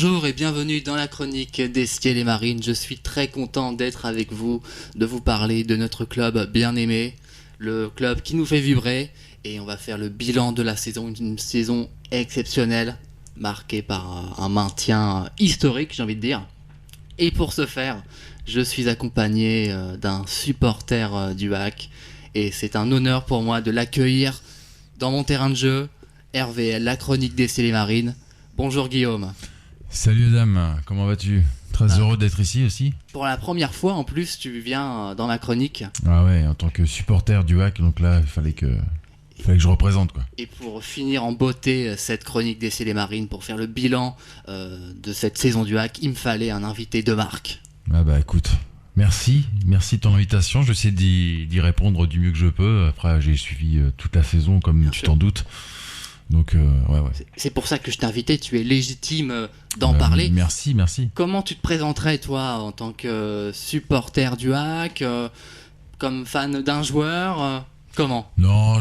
Bonjour et bienvenue dans la chronique d'Estiel et Marine. Je suis très content d'être avec vous, de vous parler de notre club bien aimé, le club qui nous fait vibrer. Et on va faire le bilan de la saison, une saison exceptionnelle, marquée par un maintien historique, j'ai envie de dire. Et pour ce faire, je suis accompagné d'un supporter du HAC. Et c'est un honneur pour moi de l'accueillir dans mon terrain de jeu, RVL, la chronique d'Estiel et Marine. Bonjour Guillaume. Salut Adam, comment vas-tu ? Très heureux d'être ici aussi. Pour la première fois en plus, tu viens dans ma chronique. Ah ouais, en tant que supporter du HAC, donc là, il fallait que je représente quoi. Et pour finir en beauté cette chronique d'Estiel et Marine, pour faire le bilan de cette saison du HAC, il me fallait un invité de marque. Ah bah écoute, merci de ton invitation, je vais essayer d'y répondre du mieux que je peux. Après j'ai suivi toute la saison comme Bien tu sûr. t'en doutes. Donc ouais. C'est pour ça que je t'ai invité, tu es légitime d'en parler. Merci. Comment tu te présenterais toi en tant que supporter du HAC, comme fan d'un joueur comment ? Non,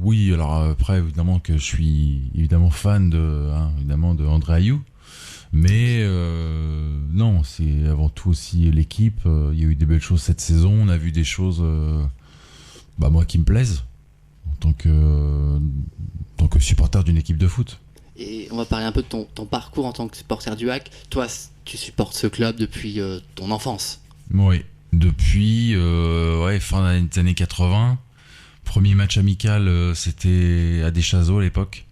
oui, alors après évidemment que je suis évidemment fan de André Ayou. Mais non, c'est avant tout aussi l'équipe. Il y a eu des belles choses cette saison. On a vu des choses, moi qui me plaisent en tant que supporter d'une équipe de foot. Et on va parler un peu de ton parcours en tant que supporter du HAC. Toi, tu supportes ce club depuis ton enfance. Oui, depuis fin des années 80. Premier match amical, c'était à Deschazeaux à l'époque.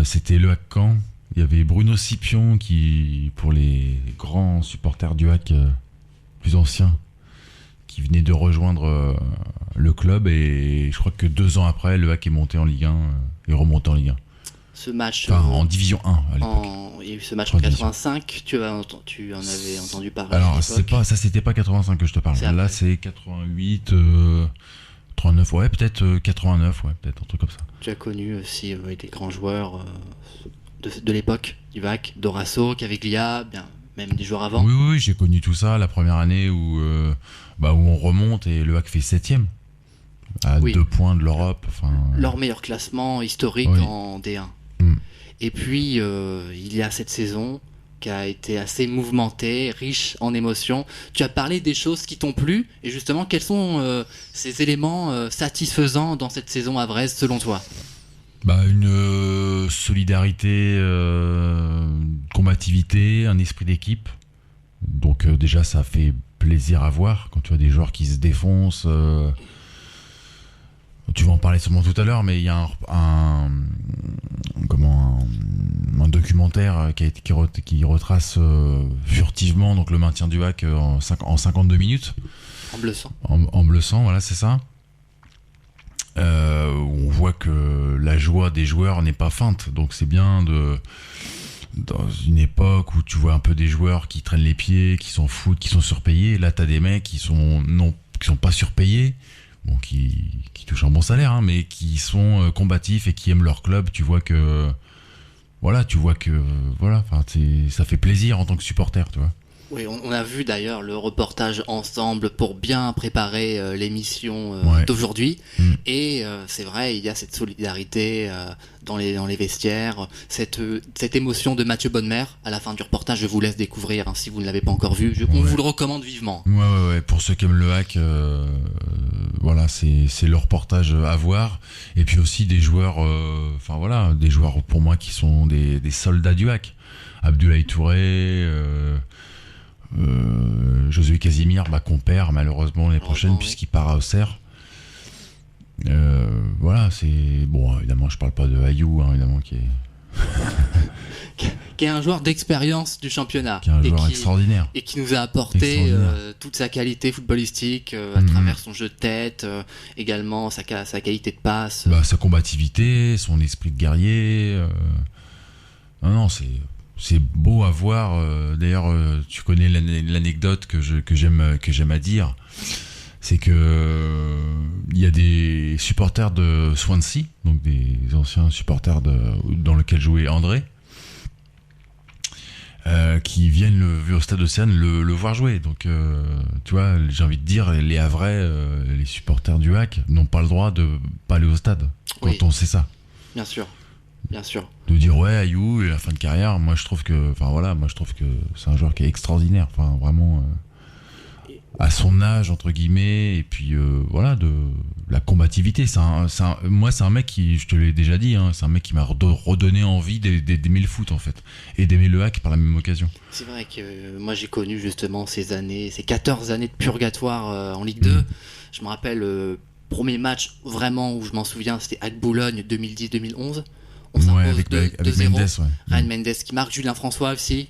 C'était le HAC Caen. Il y avait Bruno Scipion qui, pour les grands supporters du HAC plus anciens, qui venait de rejoindre le club, et je crois que 2 ans après, le HAC est monté en Ligue 1 et remonté en Ligue 1. Ce match, en Division 1 à l'époque. Il y a eu ce match en 85, tu en avais entendu parler. Alors c'était pas 85 que je te parle. Là c'est 88, 39, ouais peut-être 89, ouais peut-être un truc comme ça. Tu as connu aussi des grands joueurs de l'époque du HAC, Dorasso, Caviglia, bien même des joueurs avant. Oui, j'ai connu tout ça la première année où on remonte et le HAC fait 7ème à 2 points de l'Europe. Leur meilleur classement historique en D1. Et puis il y a cette saison qui a été assez mouvementée, riche en émotions. Tu as parlé des choses qui t'ont plu, et justement quels sont ces éléments satisfaisants dans cette saison à Vresse selon toi ? Une solidarité, combativité, un esprit d'équipe. Donc déjà ça fait plaisir à voir quand tu as des joueurs qui se défoncent. Tu vas en parler sûrement tout à l'heure, mais il y a un documentaire qui retrace furtivement donc le maintien du HAC en 52 minutes. En bleu sang. En bleu sang, voilà, c'est ça. Où on voit que la joie des joueurs n'est pas feinte, donc c'est bien dans une époque où tu vois un peu des joueurs qui traînent les pieds, qui s'en foutent, qui sont surpayés. Là t'as des mecs qui sont pas surpayés, qui touchent un bon salaire, mais qui sont combatifs et qui aiment leur club. Tu vois que ça fait plaisir en tant que supporter, tu vois. Oui, on a vu d'ailleurs le reportage ensemble pour bien préparer l'émission d'aujourd'hui. Et c'est vrai, il y a cette solidarité dans les vestiaires, cette émotion de Mathieu Bonnemère à la fin du reportage. Je vous laisse découvrir si vous ne l'avez pas encore vu. On vous le recommande vivement. Ouais. Pour ceux qui aiment le HAC, c'est le reportage à voir. Et puis aussi des joueurs, des joueurs pour moi qui sont des soldats du HAC. Abdoulaye Touré. Josué Casimir qu'on perd malheureusement l'année prochaine puisqu'il part à Auxerre. C'est bon, évidemment je parle pas de Ayou, évidemment qui est un joueur d'expérience du championnat, qui est un joueur extraordinaire et qui nous a apporté toute sa qualité footballistique à travers son jeu de tête, également sa qualité de passe, sa combativité, son esprit de guerrier. C'est beau à voir. D'ailleurs, tu connais l'anecdote que j'aime à dire. C'est que il y a des supporters de Swansea, donc des anciens supporters dans lequel jouait André, qui viennent au stade Océane le voir jouer. Donc, tu vois, j'ai envie de dire, les Havrais, les supporters du HAC n'ont pas le droit de pas aller au stade quand on sait ça. Bien sûr. Bien sûr. De dire ouais, Ayou, la fin de carrière, moi je trouve que c'est un joueur qui est extraordinaire, enfin vraiment à son âge entre guillemets, et puis voilà, de la combativité. Moi c'est un mec qui, je te l'ai déjà dit, hein, c'est un mec qui m'a redonné envie d'aimer le foot en fait, et d'aimer le hack par la même occasion. C'est vrai que moi j'ai connu justement ces 14 années de purgatoire en Ligue 2. Je me rappelle premier match vraiment où je m'en souviens, c'était Hack Boulogne 2010-2011. On s'impose avec 2-0. Mendes, Ryan Mendes qui marque, Julien François aussi,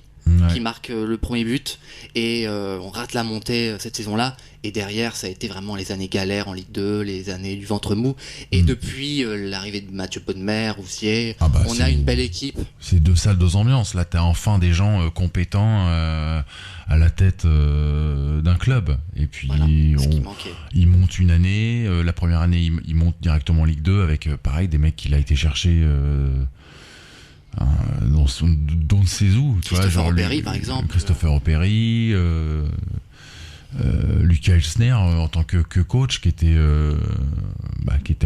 qui marque le premier but, et on rate la montée cette saison-là, et derrière ça a été vraiment les années galères en Ligue 2, les années du ventre mou, et depuis l'arrivée de Mathieu Podmer, Roussier, on a une belle équipe. C'est deux salles, deux ambiances. Là t'as enfin des gens compétents à la tête d'un club, et puis Voilà, ce qui manquait. Ils montent une année, la première année ils montent directement en Ligue 2 avec pareil des mecs qu'il a été chercher dans ses où, tu vois, Christopher Opéry par exemple. Christopher Opéry, Lucas Elsner en tant que coach qui était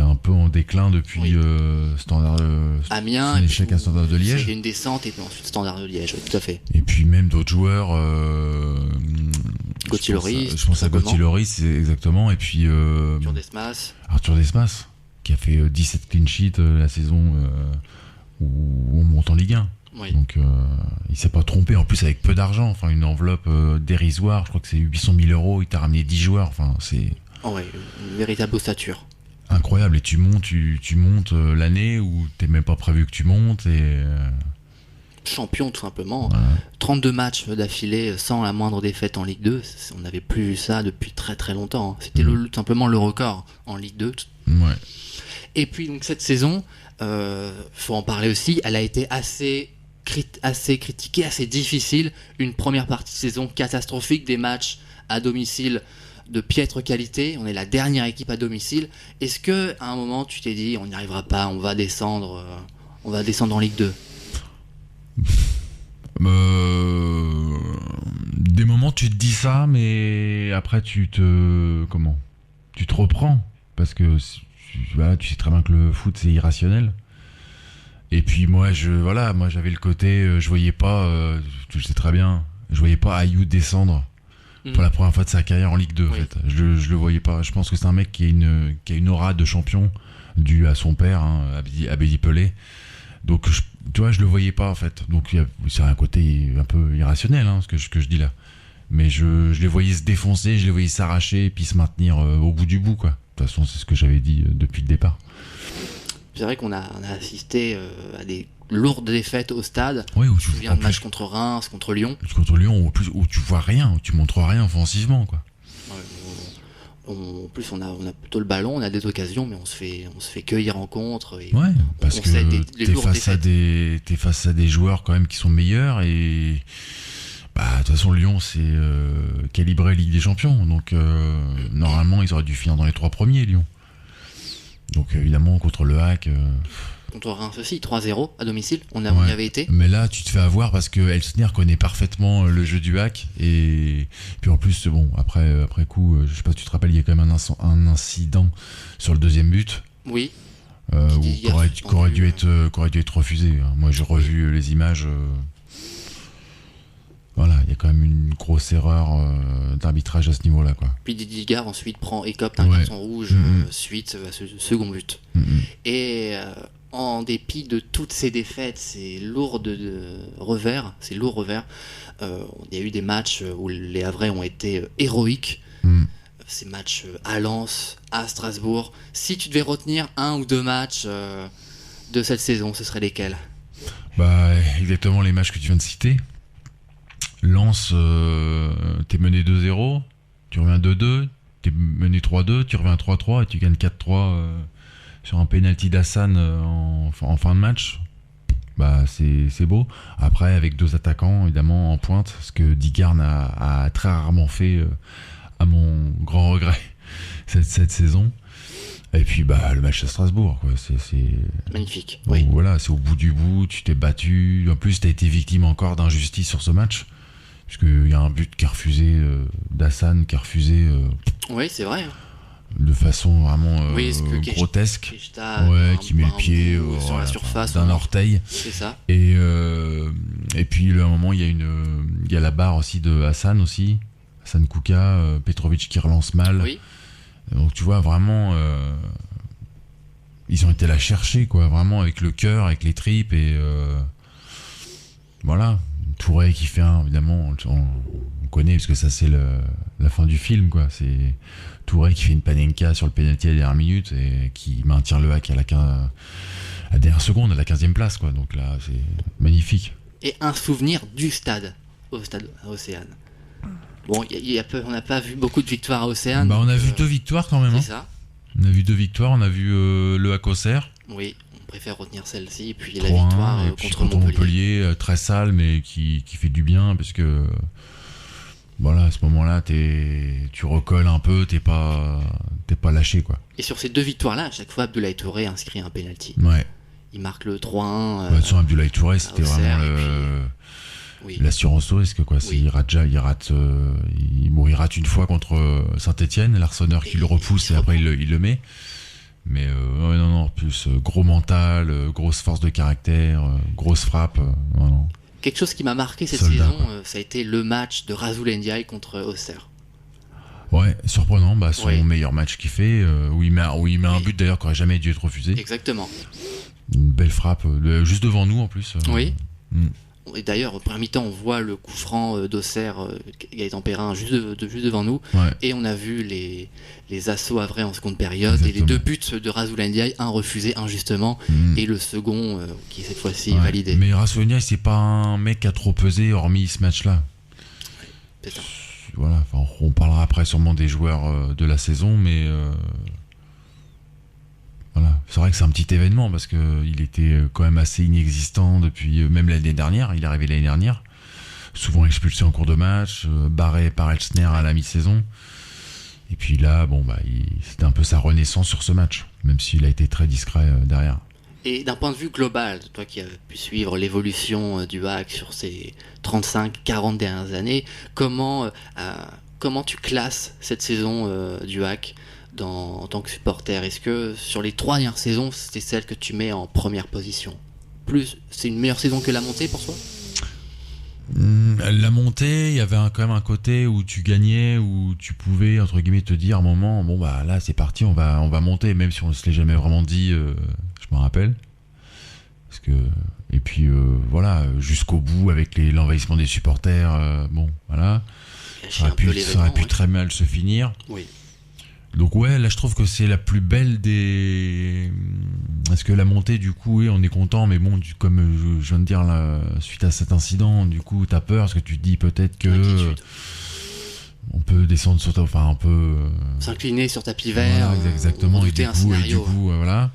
un peu en déclin depuis Amiens, son échec à Standard de Liège. C'était une descente et puis ensuite Standard de Liège, oui, tout à fait. Et puis même d'autres joueurs. Gauthier Loris. Je pense à Gauthier Loris, exactement. Et puis Arthur Desmas, qui a fait 17 clean sheets la saison où on monte en Ligue 1. Oui. Donc il s'est pas trompé, en plus avec peu d'argent, enfin une enveloppe dérisoire, je crois que c'est 800 000 euros, il t'a ramené 10 joueurs, enfin c'est une véritable ossature. Incroyable, et tu montes l'année où t'es même pas prévu que tu montes, et champion tout simplement. Voilà. 32 matchs d'affilée sans la moindre défaite en Ligue 2, on n'avait plus vu ça depuis très très longtemps. C'était tout simplement le record en Ligue 2. Ouais. Et puis donc cette saison, faut en parler aussi, elle a été assez critiquée, assez difficile. Une première partie de saison catastrophique, des matchs à domicile de piètre qualité. On est la dernière équipe à domicile. Est-ce que à un moment tu t'es dit on n'y arrivera pas, on va descendre en Ligue 2? Des moments tu te dis ça, mais après tu te reprends, parce que tu sais très bien que le foot c'est irrationnel. Et puis moi j'avais le côté, je voyais pas, tu le sais très bien, je voyais pas Ayou descendre pour la première fois de sa carrière en Ligue 2. En fait, je le voyais pas. Je pense que c'est un mec qui a une aura de champion due à son père, Abedi Pelé. Donc tu vois, je le voyais pas en fait. Donc c'est un côté un peu irrationnel, ce que je dis là. Mais je les voyais se défoncer, je les voyais s'arracher et puis se maintenir au bout du bout, quoi. De toute façon, c'est ce que j'avais dit depuis le départ. C'est vrai qu'on a assisté à des lourdes défaites au stade. Oui, où je me souviens de matchs contre Reims, contre Lyon. Contre Lyon, où tu vois rien, où tu montres rien offensivement, quoi. En plus, on a plutôt le ballon, on a des occasions, mais on se fait cueillir en contre. Et parce que t'es face à des joueurs quand même qui sont meilleurs, et de toute façon Lyon c'est calibré Ligue des Champions, donc normalement ils auraient dû finir dans les 3 premiers, Lyon. Donc évidemment contre le Hack. Contre Reims aussi, 3-0 à domicile, on y avait été. Mais là tu te fais avoir parce que Elsner connaît parfaitement le jeu du Hack, et puis en plus après coup, je sais pas si tu te rappelles, il y a quand même un incident sur le deuxième but. Oui. Qui aurait dû être refusé. Moi j'ai revu les images. Voilà, il y a quand même une grosse erreur d'arbitrage à ce niveau-là, quoi. Puis Didier Gard ensuite écope un carton rouge suite à ce second but. Et en dépit de toutes ces défaites, ces lourds revers, il y a eu des matchs où les Havrais ont été héroïques. Ces matchs à Lens, à Strasbourg. Si tu devais retenir un ou deux matchs de cette saison, ce seraient lesquels? Exactement les matchs que tu viens de citer. Lens, t'es mené 2-0, tu reviens 2-2, t'es mené 3-2, tu reviens 3-3 et tu gagnes 4-3 sur un penalty d'Hassan en fin de match. C'est beau. Après, avec 2 attaquants évidemment en pointe, ce que Digarn a très rarement fait, à mon grand regret, cette saison. Et puis le match à Strasbourg, quoi. C'est magnifique. Oui. Voilà, c'est au bout du bout, tu t'es battu. En plus, t'as été victime encore d'injustice sur ce match, puisqu'il y a un but qui est refusé, d'Hassan qui est refusé. Oui, c'est vrai. de façon vraiment Oui, ce que grotesque. Keshta Ouais, qui met le pied sur la surface d'un orteil. C'est ça. Et puis à un moment, il y a la barre aussi de Hassan aussi. Hassan Kouka, Petrovic qui relance mal. Oui. Donc tu vois vraiment, ils ont été la chercher quoi, vraiment avec le cœur, avec les tripes et voilà. Touré qui fait évidemment, on connaît parce que ça c'est la fin du film quoi. C'est Touré qui fait une panenka sur le penalty à la dernière minute et qui maintient le hack à la dernière seconde, à la 15e place quoi. Donc là c'est magnifique. Et un souvenir du stade, au stade Océane. Bon, on n'a pas vu beaucoup de victoires à Océane. Bah on a vu 2 victoires quand même. C'est Hein. ça. On a vu 2 victoires, on a vu le hack Auxerre. Oui, on préfère retenir celle-ci et puis la victoire et puis contre Montpellier. Très sale mais qui fait du bien parce que voilà, à ce moment-là tu recolles un peu, t'es pas lâché quoi. Et sur ces 2 victoires-là, à chaque fois Abdoulaye Touré inscrit un penalty. Ouais. Il marque le 3-1. Sur Abdoulaye Touré, c'était Auxerre, vraiment oui. l'assurance au risque quoi. Oui. Il rate une fois contre Saint-Etienne, l'Arseneur qui le repousse et après il le met. Mais non, plus gros mental, grosse force de caractère, grosse frappe. Non. Quelque chose qui m'a marqué cette Soldat, saison, ça a été le match de Rasoul Ndiaye contre Auxerre. Ouais, surprenant, son Oui. meilleur match qu'il fait, où il met un but d'ailleurs qui aurait jamais dû être refusé. Exactement. Une belle frappe, juste devant nous en plus. Oui. Et d'ailleurs, au premier mi-temps, on voit le coup franc d'Auxerre, Gaëtan Perrin, juste devant nous. Ouais. Et on a vu les assauts à vrai en seconde période. Exactement. Et les 2 buts de Rasoul Ndiaye, un refusé injustement, et le second qui est cette fois-ci Ouais. validé. Mais Rasoul Ndiaye, c'est pas un mec qui a trop pesé hormis ce match-là. C'est ça. Voilà, on parlera après sûrement des joueurs de la saison, mais voilà, c'est vrai que c'est un petit événement parce que il était quand même assez inexistant depuis même l'année dernière. Il est arrivé l'année dernière, souvent expulsé en cours de match, barré par Elsner à la mi-saison. Et puis là, c'était un peu sa renaissance sur ce match, même s'il a été très discret derrière. Et d'un point de vue global, toi qui as pu suivre l'évolution du hack sur ces 35-40 dernières années, comment tu classes cette saison du hack en tant que supporter? Est-ce que sur les 3 dernières saisons, c'est celle que tu mets en première position? C'est une meilleure saison que la montée pour toi? La montée, il y avait quand même un côté où tu gagnais, où tu pouvais entre guillemets te dire à un moment, là c'est parti, on va monter, même si on se l'est jamais vraiment dit, je me rappelle. Et puis voilà, jusqu'au bout avec l'envahissement des supporters, voilà. Ça aurait pu très mal se finir. Oui. Donc ouais, là je trouve que c'est la plus belle des... Parce que la montée, du coup, oui, on est content, mais bon, comme je viens de dire, là, suite à cet incident, du coup, t'as peur, parce que tu te dis peut-être que on peut descendre sur on peut... s'incliner sur tapis vert, voilà, exactement, et du coup, voilà.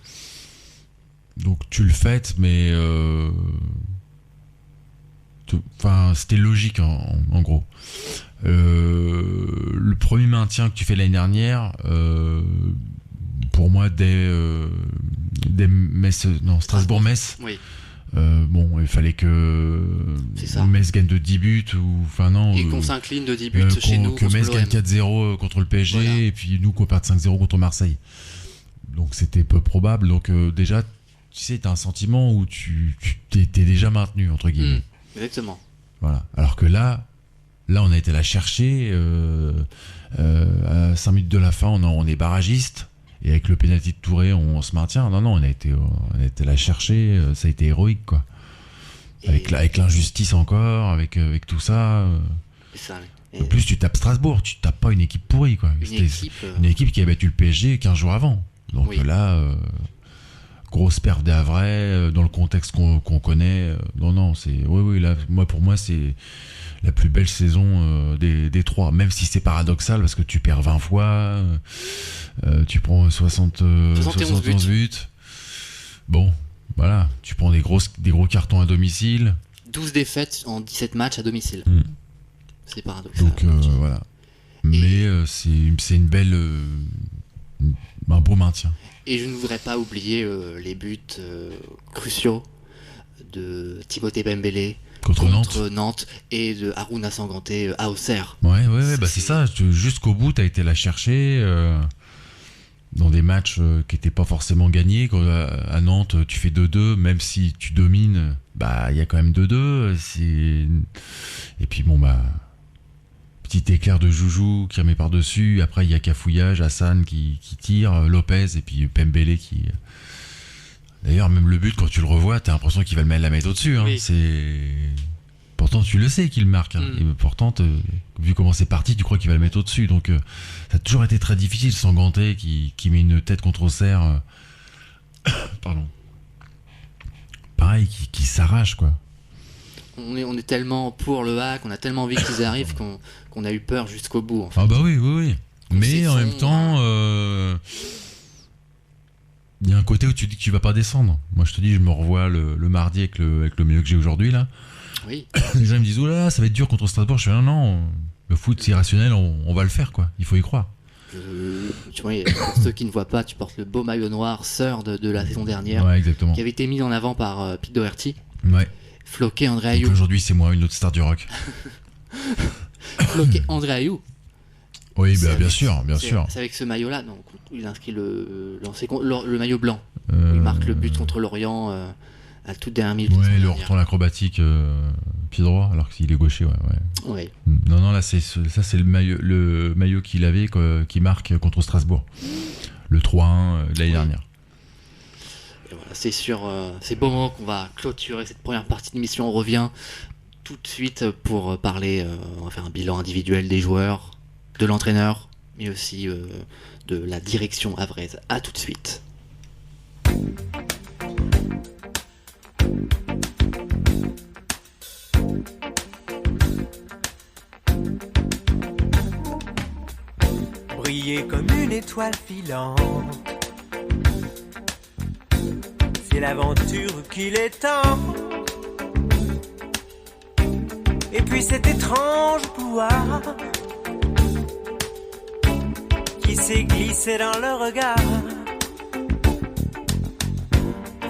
Donc tu le fais, mais... c'était logique, en gros. Le premier maintien que tu fais l'année dernière, pour moi, dès Strasbourg-Metz, oui. Il fallait que Metz gagne de 10 buts et qu'on s'incline de 10 buts chez nous, que Metz gagne 4-0 contre le PSG, voilà. Et puis nous qu'on perde 5-0 contre Marseille. Donc c'était peu probable. Donc déjà, tu sais, t'as un sentiment où tu t'es déjà maintenu, entre guillemets. Exactement. Voilà. Alors que là on a été la chercher à 5 minutes de la fin, on est barragiste, et avec le pénalty de Touré on se maintient. Non, on a été la chercher, ça a été héroïque quoi. Avec l'injustice encore, avec tout ça. C'est ça. En plus tu tapes Strasbourg, tu tapes pas une équipe pourrie quoi. Une équipe qui a battu le PSG 15 jours avant. Donc là, grosse perf d'Havre dans le contexte qu'on connaît. Non, c'est là, pour moi c'est la plus belle saison des 3, même si c'est paradoxal parce que tu perds 20 fois, tu prends 71 buts. Bon, voilà, tu prends des gros cartons à domicile. 12 défaites en 17 matchs à domicile. C'est paradoxal. Donc voilà. Mais c'est une belle... un beau maintien. Et je ne voudrais pas oublier les buts cruciaux de Timothée Pembele contre Nantes et de Harouna Sanganté à Auxerre. Ouais, c'est ça. Jusqu'au bout, t'as été la chercher. dans des matchs qui n'étaient pas forcément gagnés. Quand, à Nantes, tu fais 2-2, même si tu domines, bah il y a quand même 2-2. Et puis bon, bah, petit éclair de Joujou qui remet par-dessus. Après, il y a cafouillage, Hassan qui tire, Lopez, et puis Pembele qui... D'ailleurs, même le but, quand tu le revois, t'as l'impression qu'il va la mettre au-dessus. Hein. Oui. Pourtant, tu le sais qu'il marque. Hein. Et pourtant, vu comment c'est parti, tu crois qu'il va le mettre au-dessus. Donc, ça a toujours été très difficile. Sanganté qui met une tête contre Auxerre. Pardon. Pareil, qui s'arrache, quoi. On est tellement pour le hack, on a tellement envie qu'ils arrivent qu'on a eu peur jusqu'au bout. En fait. Ah bah oui. Mais en même temps... il y a un côté où tu dis que tu vas pas descendre. Moi, je te dis, je me revois le mardi avec le maillot que j'ai aujourd'hui, là. Oui. Les gens me disent, oh là là, ça va être dur contre Strasbourg. Je fais, non, le foot, c'est irrationnel, on va le faire, quoi. Il faut y croire. Tu vois, pour ceux qui ne voient pas, tu portes le beau maillot noir, sœur de la saison dernière. Ouais, exactement. Qui avait été mis en avant par Pete Doherty. Ouais. Floqué André Ayew. Aujourd'hui, c'est moi, une autre star du rock. Floqué André Ayew. Oui, bah, bien sûr. C'est avec ce maillot-là, donc il inscrit le maillot blanc. Il marque le but contre Lorient à la toute dernière minute. Ouais, le retourne acrobatique pied droit, alors qu'il est gaucher, ouais. Ouais. Non, là, c'est le maillot qu'il avait, qui marque contre Strasbourg. Le 3-1 de l'année dernière. Et voilà, c'est sur ces beaux moments qu'on va clôturer cette première partie d'émission. On revient tout de suite pour parler, on va faire un bilan individuel des joueurs, de l'entraîneur, mais aussi de la direction havraise. À tout de suite. Briller comme une étoile filante, c'est l'aventure qu'il est temps. Et puis cet étrange pouvoir qui s'est glissé dans le regard,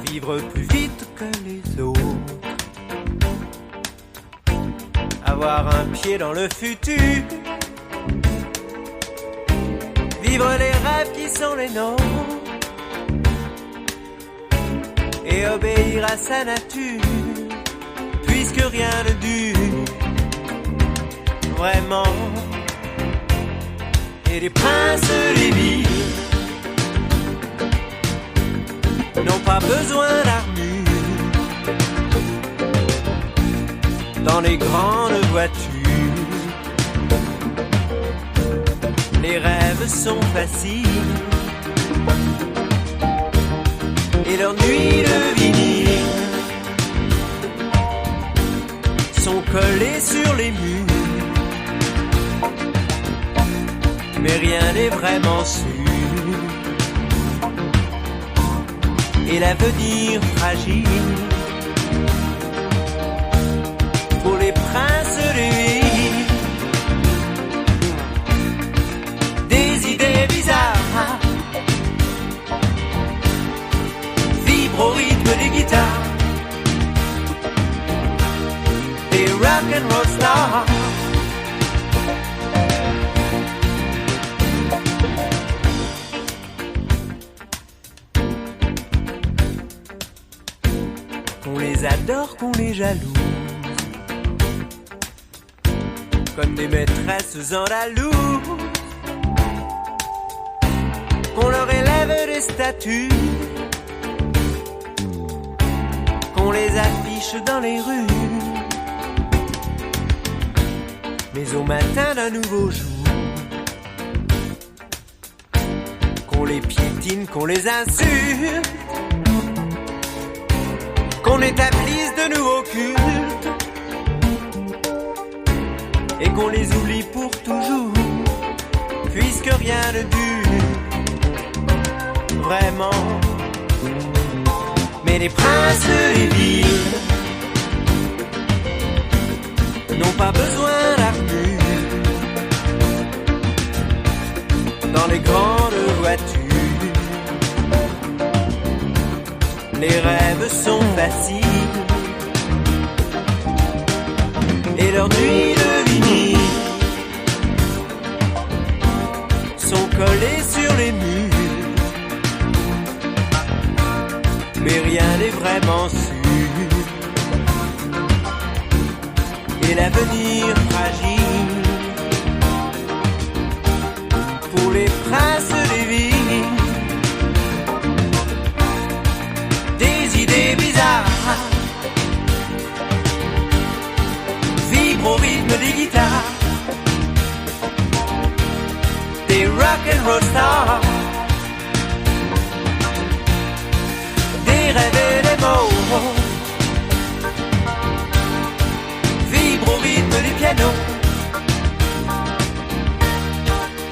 vivre plus vite que les autres, avoir un pied dans le futur, vivre les rêves qui sont les nôtres et obéir à sa nature, puisque rien ne dure vraiment. Et les princes des villes n'ont pas besoin d'armure dans les grandes voitures. Les rêves sont faciles et leurs nuits de vinyle sont collées sur les murs. Mais rien n'est vraiment sûr et l'avenir fragile pour les princes des villes. Des idées bizarres vibrent au rythme des guitares, des rock'n'roll stars. Qu'on les adore, qu'on les jalouse, comme des maîtresses andalouse, qu'on leur élève des statues, qu'on les affiche dans les rues. Mais au matin d'un nouveau jour, qu'on les piétine, qu'on les insulte, qu'on établisse de nouveaux cultes et qu'on les oublie pour toujours, puisque rien ne dure vraiment. Mais les princes des villes n'ont pas besoin d'armure dans les grandes voitures. Les rêves sont faciles et leurs nuits de vinyle sont collées sur les murs. vraiment sûr. Et l'avenir fragile pour les princes des villes. Des idées bizarres vibrent au rythme des guitares. Des rock and roll stars, des rêves et des mots vibrent au rythme du piano.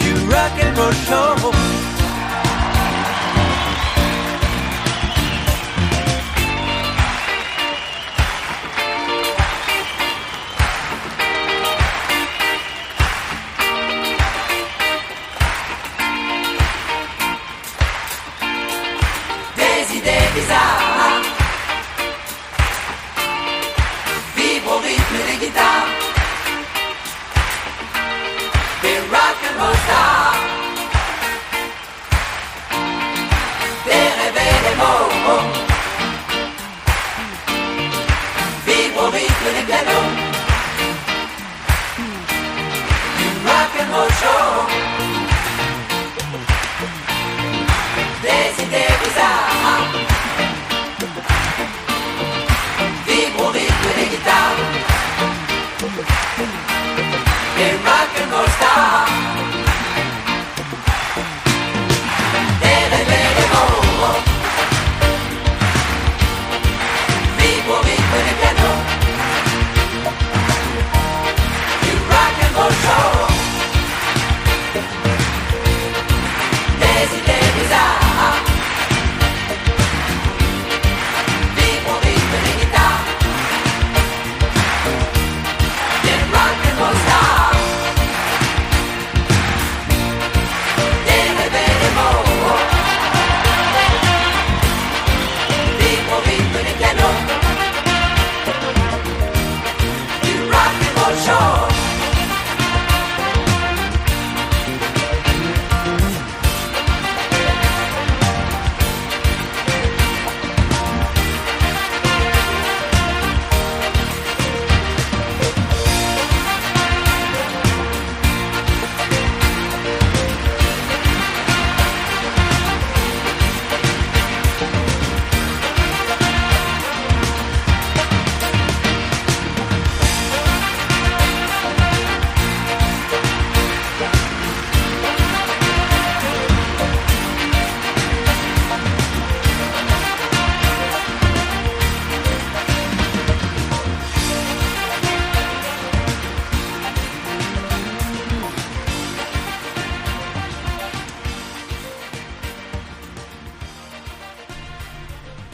Du rock and roll show.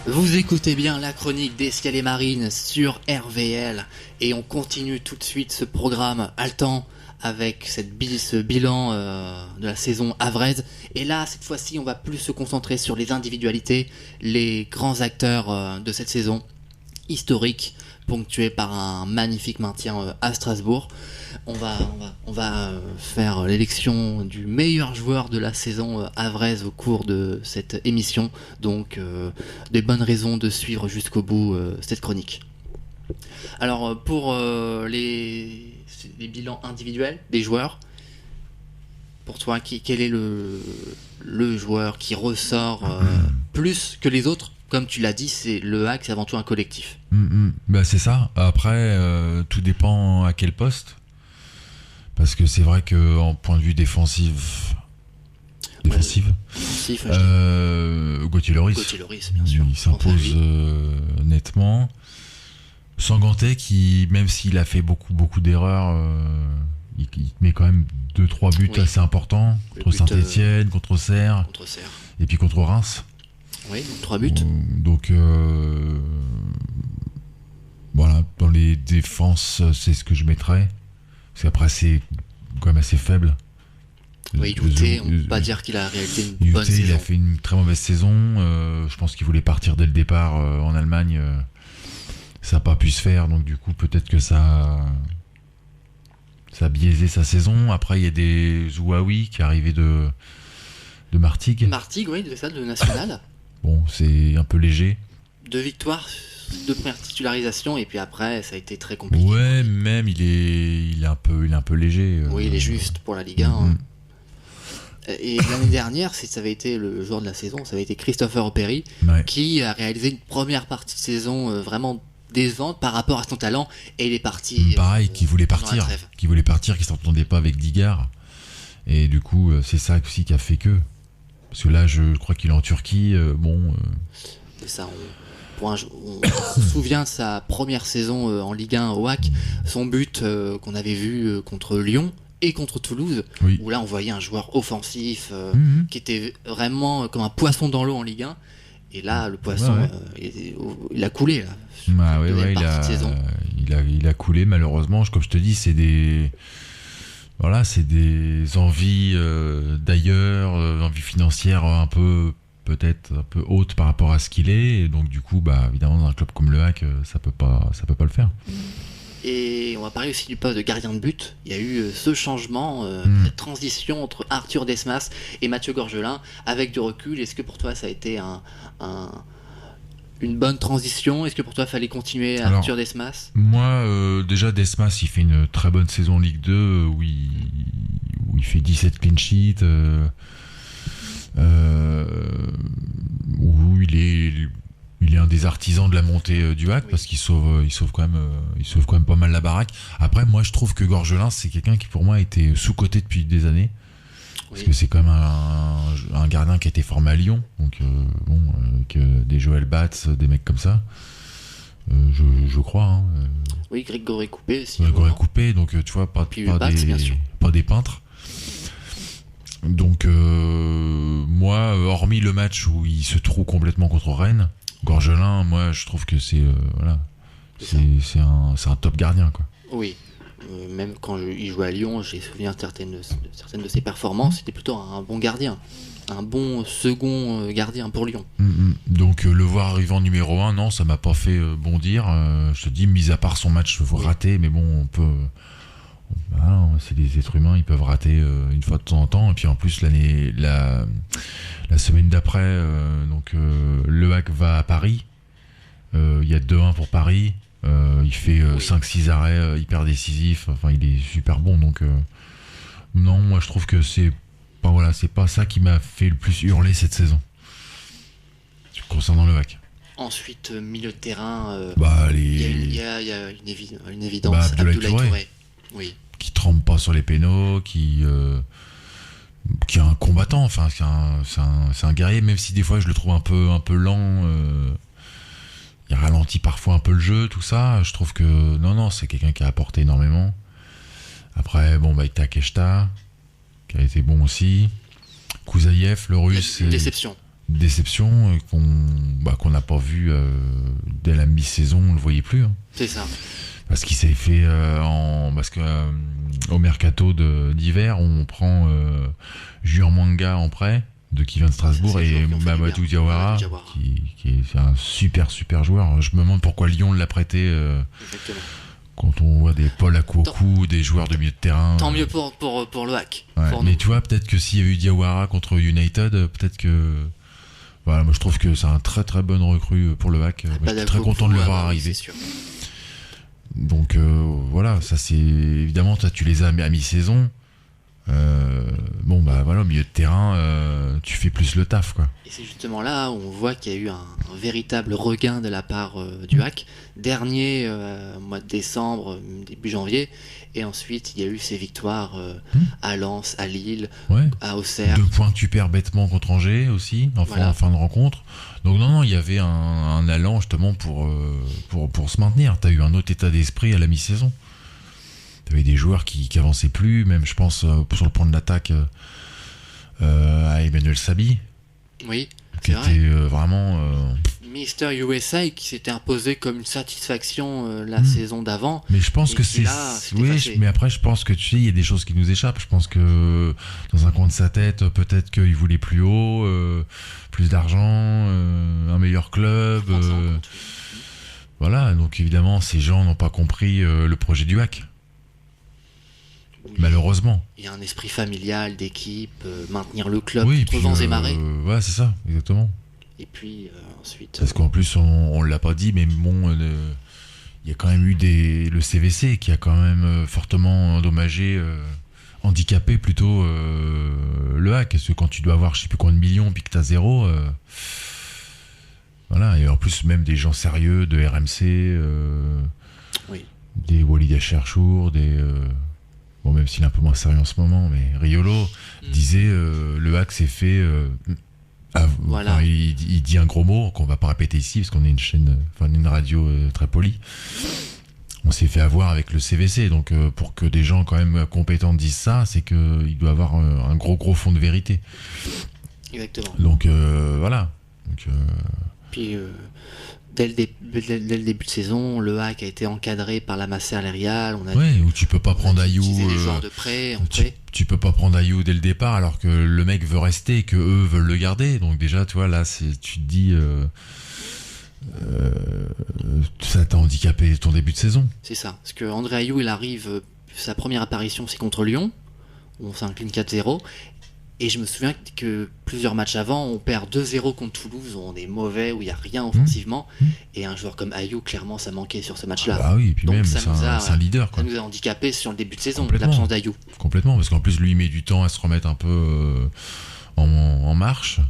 Vous écoutez bien la chronique d'Escalier Marine sur RVL et on continue tout de suite ce programme haletant avec ce bilan de la saison havraise. Et là, cette fois-ci, on va plus se concentrer sur les individualités, les grands acteurs de cette saison historique, ponctuée par un magnifique maintien à Strasbourg. On va faire l'élection du meilleur joueur de la saison havraise au cours de cette émission. Donc, des bonnes raisons de suivre jusqu'au bout cette chronique. Alors, pour les bilans individuels des joueurs, pour toi, quel est le joueur qui ressort plus que les autres? Comme tu l'as dit, le hack, c'est avant tout un collectif. Bah, c'est ça. Après, tout dépend à quel poste. Parce que c'est vrai qu'en point de vue défensif, Gauthier Loris, bien sûr. Il s'impose nettement. Sanganté, qui, même s'il a fait beaucoup d'erreurs, il met quand même 2-3 buts assez importants. Contre Saint-Etienne, contre Serres. Et puis contre Reims. Oui, donc 3 buts. Donc, voilà, dans les défenses, c'est ce que je mettrais. Parce qu'après, c'est quand même assez faible. Oui, Youté, on ne peut pas dire qu'il a réalisé une bonne saison. Il a fait une très mauvaise saison. Je pense qu'il voulait partir dès le départ en Allemagne. Ça n'a pas pu se faire, donc du coup, peut-être que ça a biaisé sa saison. Après, il y a des Zouaoui qui est arrivé de Martigues. Martigues, oui, de ça, de National. Bon, c'est un peu léger. 2 victoires, 2 premières titularisations, et puis après, ça a été très compliqué. Ouais, même il est un peu léger. Oui, il est juste pour la Ligue 1. Hein. Et l'année dernière, ça avait été le joueur de la saison, ça avait été Christopher Operi, qui a réalisé une première partie de saison vraiment décevante par rapport à son talent, et il est parti. Pareil, qui voulait partir, qui s'entendait pas avec Digard, et du coup, c'est ça aussi qui a fait que. Parce que là, je crois qu'il est en Turquie, C'est ça, on se souvient de sa première saison en Ligue 1 au HAC, son but qu'on avait vu contre Lyon et contre Toulouse, où là on voyait un joueur offensif qui était vraiment comme un poisson dans l'eau en Ligue 1, et là le poisson il a coulé là. Il a coulé malheureusement, comme je te dis, c'est des envies d'ailleurs, envies financières peut-être un peu hautes par rapport à ce qu'il est, et donc du coup évidemment dans un club comme le HAC ça peut pas le faire. Et on va parler aussi du poste de gardien de but. Il y a eu ce changement, cette transition entre Arthur Desmas et Mathieu Gorgelin. Avec du recul, est-ce que pour toi ça a été une bonne transition? Est-ce que pour toi il fallait continuer Arthur Desmas? Moi, déjà Desmas il fait une très bonne saison en Ligue 2 où il fait 17 clean sheets, où il est un des artisans de la montée du HAC, parce qu'il sauve quand même pas mal la baraque. Après, moi je trouve que Gorgelin c'est quelqu'un qui pour moi a été sous-coté depuis des années, parce que c'est quand même un gardien qui a été formé à Lyon, donc avec des Joël Batz, des mecs comme ça, je crois. Hein. Oui, Grégory Coupé aussi. Grégory Coupé, donc tu vois, pas des peintres. Donc moi, hormis le match où il se trouve complètement contre Rennes, Gorgelin, moi je trouve que c'est un top gardien, quoi. Oui, même quand il jouait à Lyon, j'ai souvenir certaines de ses performances, c'était plutôt un bon gardien, un bon second gardien pour Lyon. Donc le voir arriver en numéro 1, non, ça m'a pas fait bondir. Je te dis, mis à part son match raté, mais bon, on peut. C'est des êtres humains, ils peuvent rater une fois de temps en temps. Et puis en plus la semaine d'après, le HAC va à Paris. Il y a 2-1 pour Paris. Il fait 5-6 arrêts hyper décisifs. Enfin, il est super bon. Donc non, moi je trouve que c'est pas ça qui m'a fait le plus hurler cette saison concernant le HAC. Ensuite, milieu de terrain, il y a une évidence. Abdoulaye Touré. Oui. Qui trempe pas sur les pénaux, qui est un combattant, enfin c'est un guerrier, même si des fois je le trouve un peu lent, il ralentit parfois un peu le jeu, tout ça. Je trouve que non, c'est quelqu'un qui a apporté énormément. Après Takeshita qui a été bon aussi, Kouzaïev, le russe, déception qu'on n'a pas vu dès la mi-saison, on le voyait plus, hein. C'est ça. Parce qu'il s'est fait au mercato d'hiver, on prend Juan Manga en prêt qui vient de Strasbourg, et Mamadou Diawara qui est un super joueur. Je me demande pourquoi Lyon l'a prêté. Quand on voit des Paul Akouokou, des joueurs de milieu de terrain. Tant mieux pour le HAC. Mais tu vois, peut-être que s'il y a eu Diawara contre United, peut-être que. Voilà, moi je trouve que c'est un très très bonne recrue pour le HAC. Je suis très content de le voir arriver. C'est sûr. Donc ça c'est évidemment, tu les as à mi-saison. Au milieu de terrain, tu fais plus le taf, quoi. Et c'est justement là où on voit qu'il y a eu un véritable regain de la part du HAC. Dernier mois de décembre, début janvier, et ensuite il y a eu ces victoires à Lens, à Lille, à Auxerre. 2 points que tu perds bêtement contre Angers aussi, en fin de rencontre. Donc non, il y avait un allant justement pour se maintenir. T'as eu un autre état d'esprit à la mi-saison. T'avais des joueurs qui avançaient plus, même je pense sur le point de l'attaque à Emmanuel Sabi. Oui, qui était vraiment Mister USA, qui s'était imposé comme une satisfaction la saison d'avant. Mais je pense que c'est mais après je pense que il y a des choses qui nous échappent. Je pense que dans un coin de sa tête, peut-être qu'il voulait plus haut, plus d'argent, un meilleur club. Voilà, donc évidemment ces gens n'ont pas compris le projet du HAC. Oui, malheureusement. Il y a un esprit familial, d'équipe, maintenir le club contre vents et marées. C'est ça, exactement. Et puis ensuite. Parce qu'en plus, on l'a pas dit, mais bon, il y a quand même eu le CVC qui a quand même fortement endommagé, handicapé plutôt le hack. Parce que quand tu dois avoir je sais plus combien de millions puis que t'as zéro, voilà. Et en plus, même des gens sérieux de RMC, Oui. des Walid Acharchour, bon, même s'il est un peu moins sérieux en ce moment, mais Riolo disait le hack s'est fait. Voilà. Enfin, il dit un gros mot qu'on va pas répéter ici parce qu'on est une chaîne, une radio très polie. On s'est fait avoir avec le CVC, donc pour que des gens quand même compétents disent ça, c'est que il doit avoir un gros fond de vérité. Exactement. Donc voilà. Donc, Puis dès le début de saison, le hack a été encadré par la masse salariale. où tu peux pas prendre Ayou. Les joueurs de prêt en prêt. Tu peux pas prendre Ayou dès le départ alors que le mec veut rester et que eux veulent le garder. Donc déjà, tu vois, là, tu te dis, ça t'a handicapé ton début de saison. C'est ça. Parce que André Ayou, il arrive, sa première apparition, c'est contre Lyon. On s'incline 4-0. Et je me souviens que plusieurs matchs avant, on perd 2-0 contre Toulouse, où on est mauvais, où il n'y a rien offensivement. Et un joueur comme Ayou, clairement, ça manquait sur ce match-là. Ah oui, et puis donc même, c'est un leader. Quoi. Ça nous a handicapés sur le début de saison, l'absence d'Ayou. Complètement, parce qu'en plus, lui, il met du temps à se remettre un peu en marche.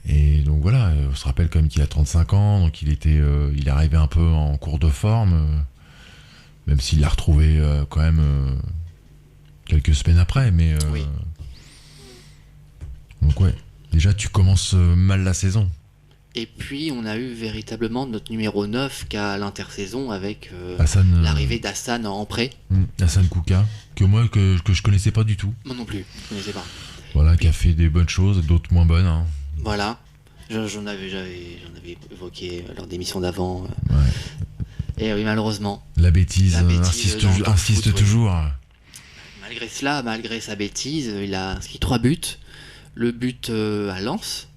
Et donc voilà, on se rappelle quand même qu'il a 35 ans, donc il est arrivé un peu en cours de forme, même s'il l'a retrouvé quand même quelques semaines après, mais... Oui. Donc ouais, déjà tu commences mal la saison. Et puis on a eu véritablement notre numéro 9 qu'à l'intersaison avec l'arrivée d'Hassan en prêt. Hassan Kouka, que je connaissais pas du tout. Moi non plus, je connaissais pas. Voilà, qui a fait des bonnes choses, d'autres moins bonnes. Hein. Voilà, j'en avais évoqué lors des missions d'avant. Ouais. Et oui, malheureusement. La bêtise insiste toujours. Oui. Malgré cela, malgré sa bêtise, il a inscrit 3 buts. Le but à Lens.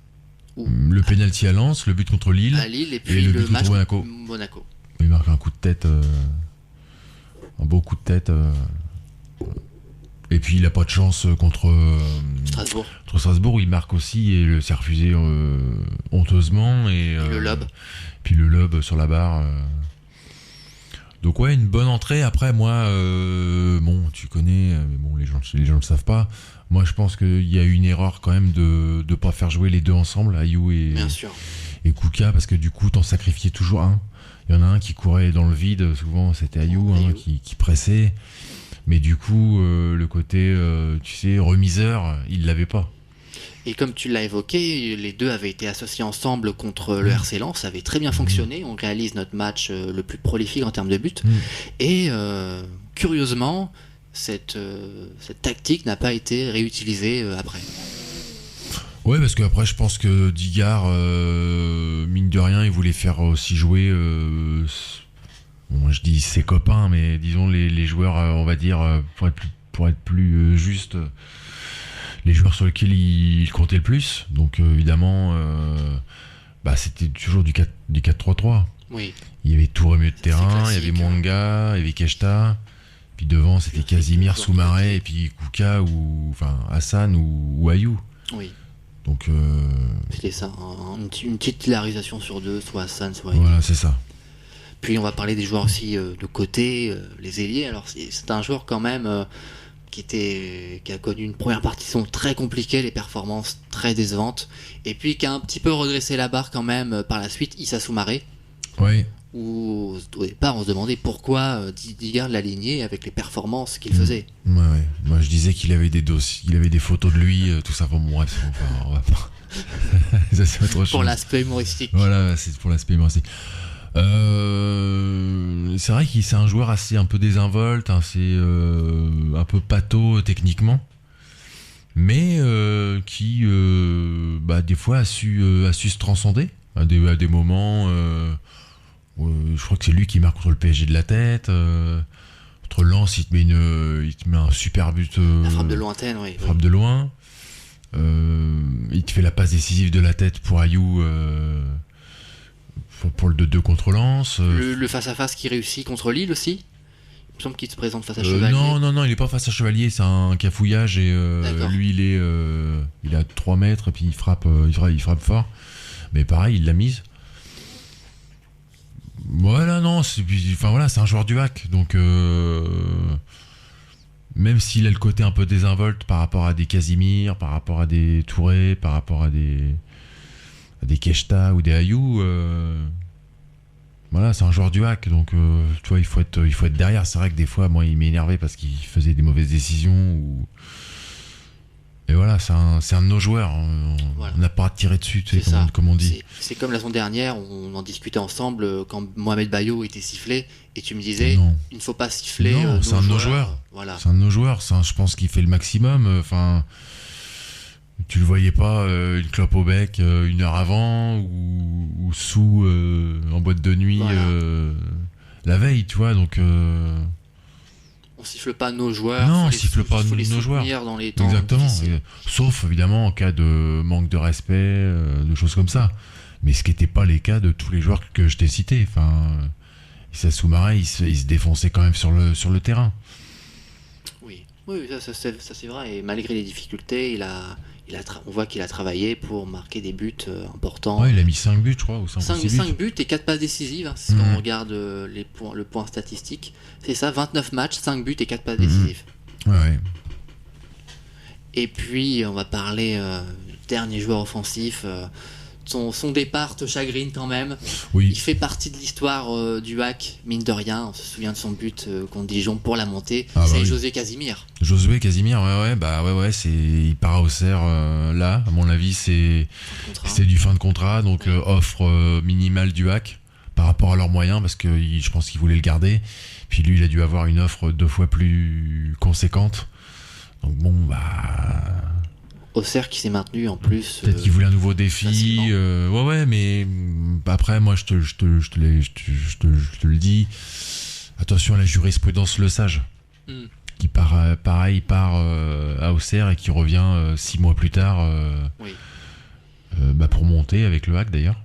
Le penalty à Lens, le but contre Lille. À Lille et puis le le but match contre Monaco. Il marque un coup de tête. Un beau coup de tête. Et puis il a pas de chance contre Strasbourg. Contre Strasbourg où il marque aussi et s'est refusé honteusement. Et le lob. Puis le lob sur la barre. Donc ouais, une bonne entrée. Après moi, bon, tu connais, mais bon, les gens le savent pas. Moi, je pense qu'il y a eu une erreur quand même de ne pas faire jouer les deux ensemble, Ayou et Kouka, parce que du coup, t'en sacrifiais toujours un. Il y en a un qui courait dans le vide, souvent c'était Ayou. Qui pressait. Mais du coup, le côté, tu sais, remiseur, il l'avait pas. Et comme tu l'as évoqué, les deux avaient été associés ensemble contre le RC Lens, ça avait très bien fonctionné. On réalise notre match le plus prolifique en termes de buts. Et curieusement, cette tactique n'a pas été réutilisée après. Ouais, parce qu'après, je pense que Digard, mine de rien, il voulait faire aussi jouer, bon, je dis ses copains, mais disons les joueurs, on va dire, pour être plus juste, les joueurs sur lesquels il comptait le plus. Donc évidemment, c'était toujours du 4-3-3. Oui. Il y avait Touré au milieu de terrain, il y avait Mwanga, il y avait Keshta. Puis devant, c'était Casimir, Soumaré, et puis Kouka, Hassan ou Ayou. Oui. Donc, c'était ça, une titularisation sur deux, soit Hassan, soit Ayou. Voilà, c'est ça. Puis on va parler des joueurs aussi de côté, les ailiers. Alors c'est un joueur quand même qui a connu une première partie son très compliquée, les performances très décevantes, et puis qui a un petit peu redressé la barre quand même par la suite, Issa Soumaré. Oui. Où au départ on se demandait pourquoi Digard l'aligner avec les performances qu'il faisait. Ouais. Moi je disais qu'il avait des dossiers, il avait des photos de lui, tout ça. Bon, bref, on va pas. Ça, c'est autre chose. Pour l'aspect humoristique. Voilà, c'est pour l'aspect humoristique. C'est vrai qu'il c'est un joueur assez un peu désinvolte, un peu pâteau techniquement, mais qui des fois a su se transcender à des moments. Je crois que c'est lui qui marque contre le PSG de la tête. Contre Lens, il te met un super but. La frappe de lointaine, oui. Frappe de loin. Il te fait la passe décisive de la tête pour Ayou. Pour le 2-2 contre Lens. Le face-à-face qui réussit contre Lille aussi. me semble qu'il se présente face à Chevalier. Non, il est pas face à Chevalier, c'est un cafouillage et lui il est à 3 mètres et puis il frappe fort. Mais pareil, il l'a mise. Voilà, non, c'est un joueur du hack, donc même s'il a le côté un peu désinvolte par rapport à des Casimir, par rapport à des Touré, par rapport à des Keshta ou des Ayou, voilà, c'est un joueur du hack, donc tu vois, il faut être derrière. C'est vrai que des fois, moi, il m'énervait parce qu'il faisait des mauvaises décisions. Et voilà, c'est un de nos joueurs. On n'a pas à tirer dessus, tu sais, comme on dit. C'est comme la semaine dernière, on en discutait ensemble quand Mohamed Bayo était sifflé, et tu me disais, il ne faut pas siffler. Non, c'est un de nos joueurs. Voilà. C'est un de nos joueurs. Je pense qu'il fait le maximum. Tu le voyais pas une clope au bec 1 heure avant ou sous en boîte de nuit la veille, tu vois, donc on siffle pas nos joueurs. Non, on siffle pas nos joueurs dans les temps. Exactement. Sauf évidemment en cas de manque de respect, de choses comme ça. Mais ce qui n'était pas les cas de tous les joueurs que je t'ai cités. Issa Soumaré, il se défonçait quand même sur le terrain. Oui, ça c'est vrai. Et malgré les difficultés, on voit qu'il a travaillé pour marquer des buts importants. Ouais, il a mis 5 buts, je crois, ou 5 buts et 4 passes décisives, si on regarde le point statistique. C'est ça, 29 matchs, 5 buts et 4 passes décisives. Ouais. Et puis, on va parler du dernier joueur offensif. Son départ te chagrine quand même. Oui. Il fait partie de l'histoire du hack, mine de rien. On se souvient de son but contre Dijon pour la montée. C'est José Casimir. Josué Casimir, ouais, il part à Auxerre là. À mon avis, c'est du fin de contrat, donc offre minimale du hack par rapport à leurs moyens, parce que je pense qu'il voulait le garder. Puis lui, il a dû avoir une offre 2 fois plus conséquente. Donc bon, Auxerre qui s'est maintenu en plus. Peut-être qu'il voulait un nouveau défi. Mais après, moi, je te le dis. Attention à la jurisprudence Le Sage, qui part à Auxerre et qui revient 6 mois plus tard pour monter avec le hack d'ailleurs.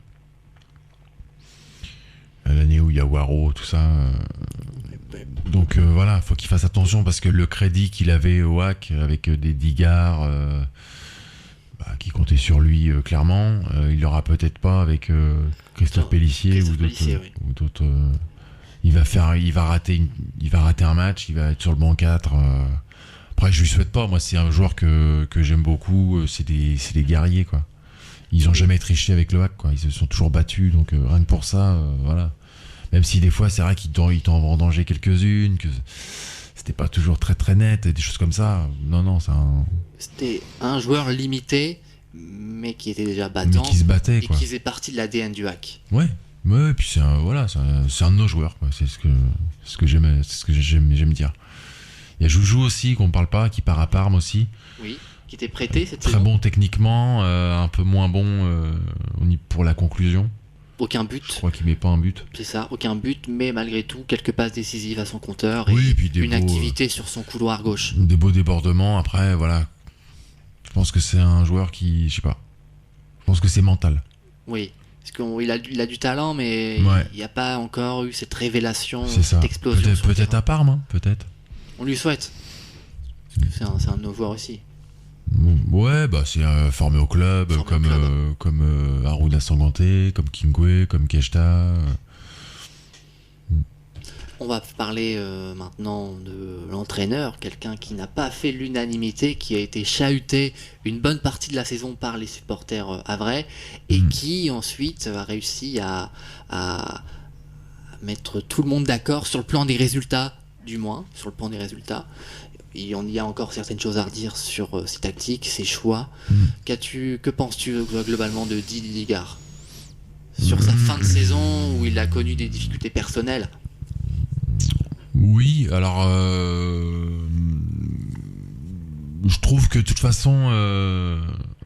L'année où il y a Waro, tout ça. Donc voilà, faut qu'il fasse attention parce que le crédit qu'il avait au hack avec des Digard qui comptait sur lui clairement, il l'aura peut-être pas avec Christophe Pélissier ou d'autres. Il va rater un match, il va être sur le banc 4. Après, je lui souhaite pas. Moi, c'est un joueur que j'aime beaucoup. C'est des guerriers, quoi. Ils ont jamais triché avec le hack, quoi. Ils se sont toujours battus, donc rien que pour ça, voilà. Même si des fois, c'est vrai qu'ils t'en vendangé quelques-unes, que c'était pas toujours très très net, et des choses comme ça. Non, c'était un joueur limité, mais qui était déjà battant, mais qui se battait, et quoi. qui faisait partie de l'ADN du hack. Ouais, puis c'est un de nos joueurs, quoi. C'est ce que j'aime dire. Il y a Joujou aussi qu'on parle pas, qui part à Parme aussi. Oui, qui était prêté cette très saison. Bon techniquement, un peu moins bon pour la conclusion. Aucun but. Je crois qu'il met pas un but. C'est ça, aucun but, mais malgré tout, quelques passes décisives à son compteur et puis une activité sur son couloir gauche. Des beaux débordements, après, voilà. Je pense que c'est un joueur qui, je sais pas. Je pense que c'est mental. Oui, parce qu'il a du talent, mais il n'y a pas encore eu cette révélation, cette explosion. Peut-être à Parme, peut-être. On lui souhaite. C'est un de nos joueurs aussi. Ouais, c'est formé au club, comme Haruna Sanganté, comme Kingwe, comme Keshta. On va parler maintenant de l'entraîneur, quelqu'un qui n'a pas fait l'unanimité, qui a été chahuté une bonne partie de la saison par les supporters havrais, et qui ensuite a réussi à mettre tout le monde d'accord sur le plan des résultats, du moins, sur le plan des résultats. Il y a encore certaines choses à redire sur ses tactiques, ses choix. Que penses-tu globalement de Didier Digard sur sa fin de saison où il a connu des difficultés personnelles? Oui, alors je trouve que de toute façon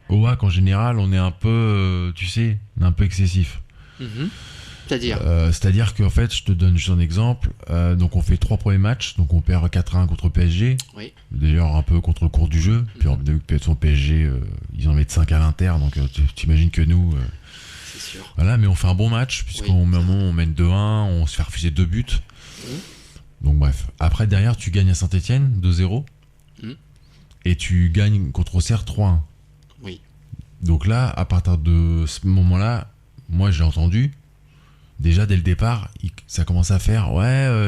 au hack en général on est un peu excessif. C'est-à-dire qu'en fait, je te donne juste un exemple. Donc on fait 3 premiers matchs, donc on perd 4-1 contre PSG. Oui. D'ailleurs un peu contre le cours du jeu. Puis de toute façon PSG, ils en mettent 5 à l'Inter, donc tu imagines que nous. C'est sûr. Voilà, mais on fait un bon match puisqu'au moment on mène 2-1, on se fait refuser 2 buts. Donc bref. Après, derrière, tu gagnes à Saint-Etienne 2-0. Et tu gagnes contre Auxerre 3-1. Oui. Donc là, à partir de ce moment-là, moi j'ai entendu, déjà dès le départ, ça commence à faire,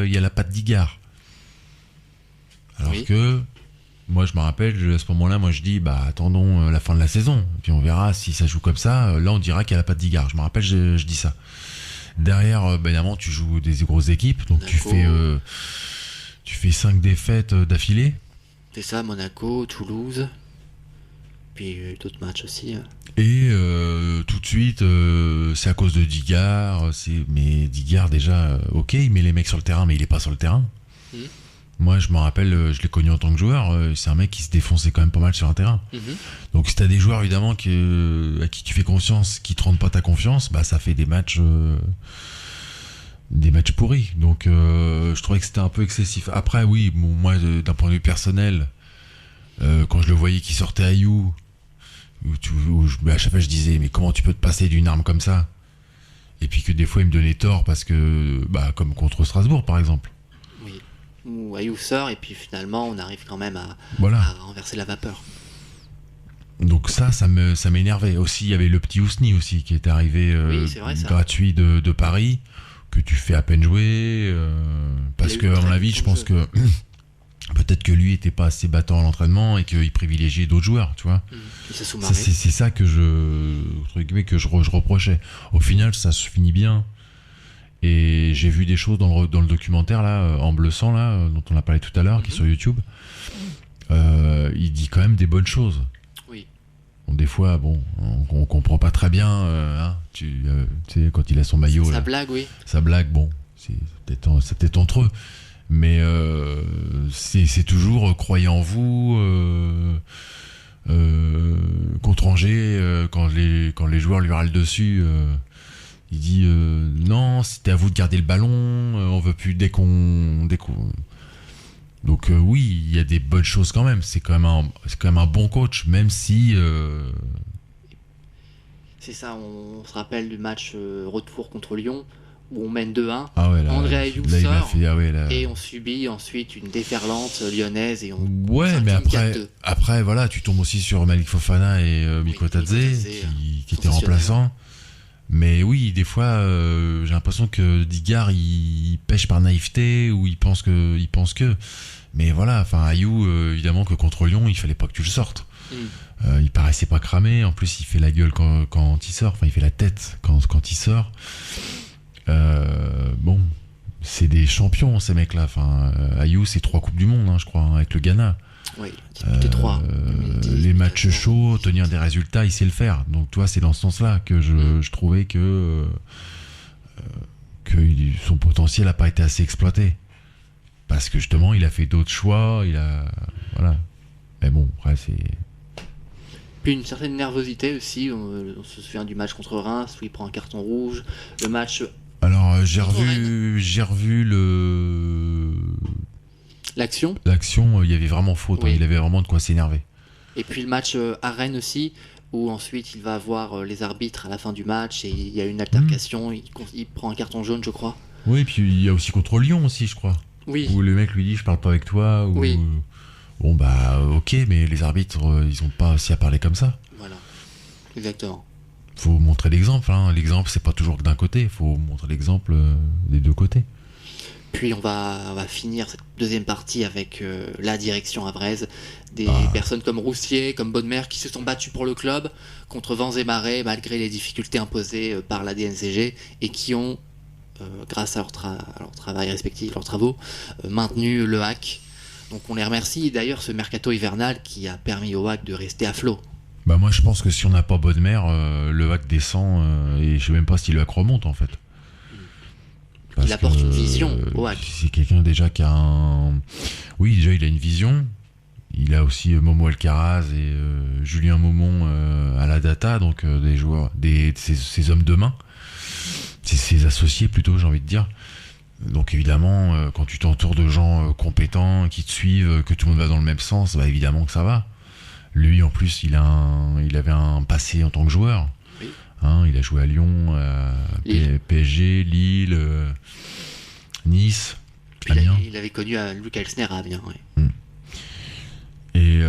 il y a la patte d'Igard. Alors que, moi je me rappelle, à ce moment-là, moi je dis, attendons la fin de la saison, puis on verra si ça joue comme ça, là on dira qu'il y a la patte d'Igard. Je me rappelle, je dis ça. Derrière, évidemment, tu joues des grosses équipes, donc tu fais 5 défaites d'affilée. C'est ça, Monaco, Toulouse, puis d'autres matchs aussi. Et tout de suite, c'est à cause de Digard. Mais Digard, déjà, ok, il met les mecs sur le terrain, mais il est pas sur le terrain. Moi, je me rappelle, je l'ai connu en tant que joueur, c'est un mec qui se défonçait quand même pas mal sur un terrain. Donc si t'as des joueurs, évidemment, à qui tu fais confiance, qui te rendent pas ta confiance, ça fait des matchs pourris. Donc je trouvais que c'était un peu excessif. Après, oui, moi, d'un point de vue personnel, quand je le voyais qui sortait à You, à chaque fois je disais, mais comment tu peux te passer d'une arme comme ça? Et puis que des fois il me donnait tort parce que, comme contre Strasbourg par exemple. Oui, ou à You sort et puis finalement on arrive quand même à renverser la vapeur. Donc ça m'énervait. Aussi, il y avait le petit Ousni aussi qui était arrivé gratuit de Paris, que tu fais à peine jouer, parce que à mon avis, je pense que peut-être que lui était pas assez battant à l'entraînement et qu'il privilégiait d'autres joueurs, tu vois. C'est ça que je reprochais. Au final, ça se finit bien. Et j'ai vu des choses dans le documentaire là, en bleu sang là, dont on a parlé tout à l'heure, qui est sur YouTube. Il dit quand même des bonnes choses. Oui. Bon, des fois, on comprend pas très bien. Tu sais, quand il a son maillot. Sa blague, oui. Sa blague, c'est peut-être entre eux. Mais c'est toujours croyez en vous. Contre Angers, quand les joueurs lui râlent dessus, il dit non, c'était à vous de garder le ballon. On veut plus dès qu'on. Donc oui, il y a des bonnes choses quand même. C'est quand même un bon coach, même si. C'est ça. On se rappelle du match retour contre Lyon où on mène 2-1. André Ayew sort et on subit ensuite une déferlante lyonnaise et on. Ouais, mais après voilà, tu tombes aussi sur Malik Fofana et Miko Tadze qui étaient remplaçants. Mais oui, des fois, j'ai l'impression que Digard il pêche par naïveté ou il pense que. Mais voilà, enfin Ayew, évidemment que contre Lyon, il fallait pas que tu le sortes. Il paraissait pas cramé. En plus, il fait la gueule quand il sort. Enfin, il fait la tête quand il sort. C'est des champions ces mecs-là. Enfin, Ayew, c'est 3 coupes du monde, je crois, avec le Ghana. Oui, c'était 3. Les matchs chauds, tenir des résultats, il sait le faire. Donc, toi, c'est dans ce sens-là que je trouvais que son potentiel n'a pas été assez exploité. Parce que justement, il a fait d'autres choix. Voilà. Mais bon, après, c'est. Puis une certaine nervosité aussi. On se souvient du match contre Reims où il prend un carton rouge. Le match. Alors, j'ai revu l'action. Il y avait vraiment faute. Il avait vraiment de quoi s'énerver. Et puis le match à Rennes aussi, où ensuite il va voir les arbitres à la fin du match et il y a une altercation. Il prend un carton jaune, je crois. Oui, puis il y a aussi contre Lyon aussi, je crois. Oui. Où le mec lui dit je parle pas avec toi. Oui. Bon ok, mais les arbitres ils ont pas aussi à parler comme ça. Voilà, exactement. Faut montrer l'exemple. L'exemple c'est pas toujours que d'un côté. Faut montrer l'exemple des deux côtés. Puis on va finir cette deuxième partie avec la direction avraise, des personnes comme Roussier, comme Bonnemer qui se sont battus pour le club contre vents et marées malgré les difficultés imposées par la DNCG et qui ont, grâce à leur travail respectif, leurs travaux, maintenu le HAC. Donc on les remercie. Et d'ailleurs ce mercato hivernal qui a permis au HAC de rester à flot. Moi je pense que si on n'a pas Bonnemer, le HAC descend et je sais même pas si le HAC remonte en fait. Il apporte une vision au HAC. C'est quelqu'un déjà qui a Oui, déjà il a une vision. Il a aussi Momo Alcaraz et Julien Maumont à la data, donc des joueurs, ses hommes de main, ses associés plutôt, j'ai envie de dire. Donc évidemment, quand tu t'entoures de gens compétents, qui te suivent, que tout le monde va dans le même sens, évidemment que ça va. Lui en plus, il avait un passé en tant que joueur. Il a joué à Lyon, PSG, Lille, Nice. Amiens. Il avait connu Luc Elsner à Amiens. Ouais. Et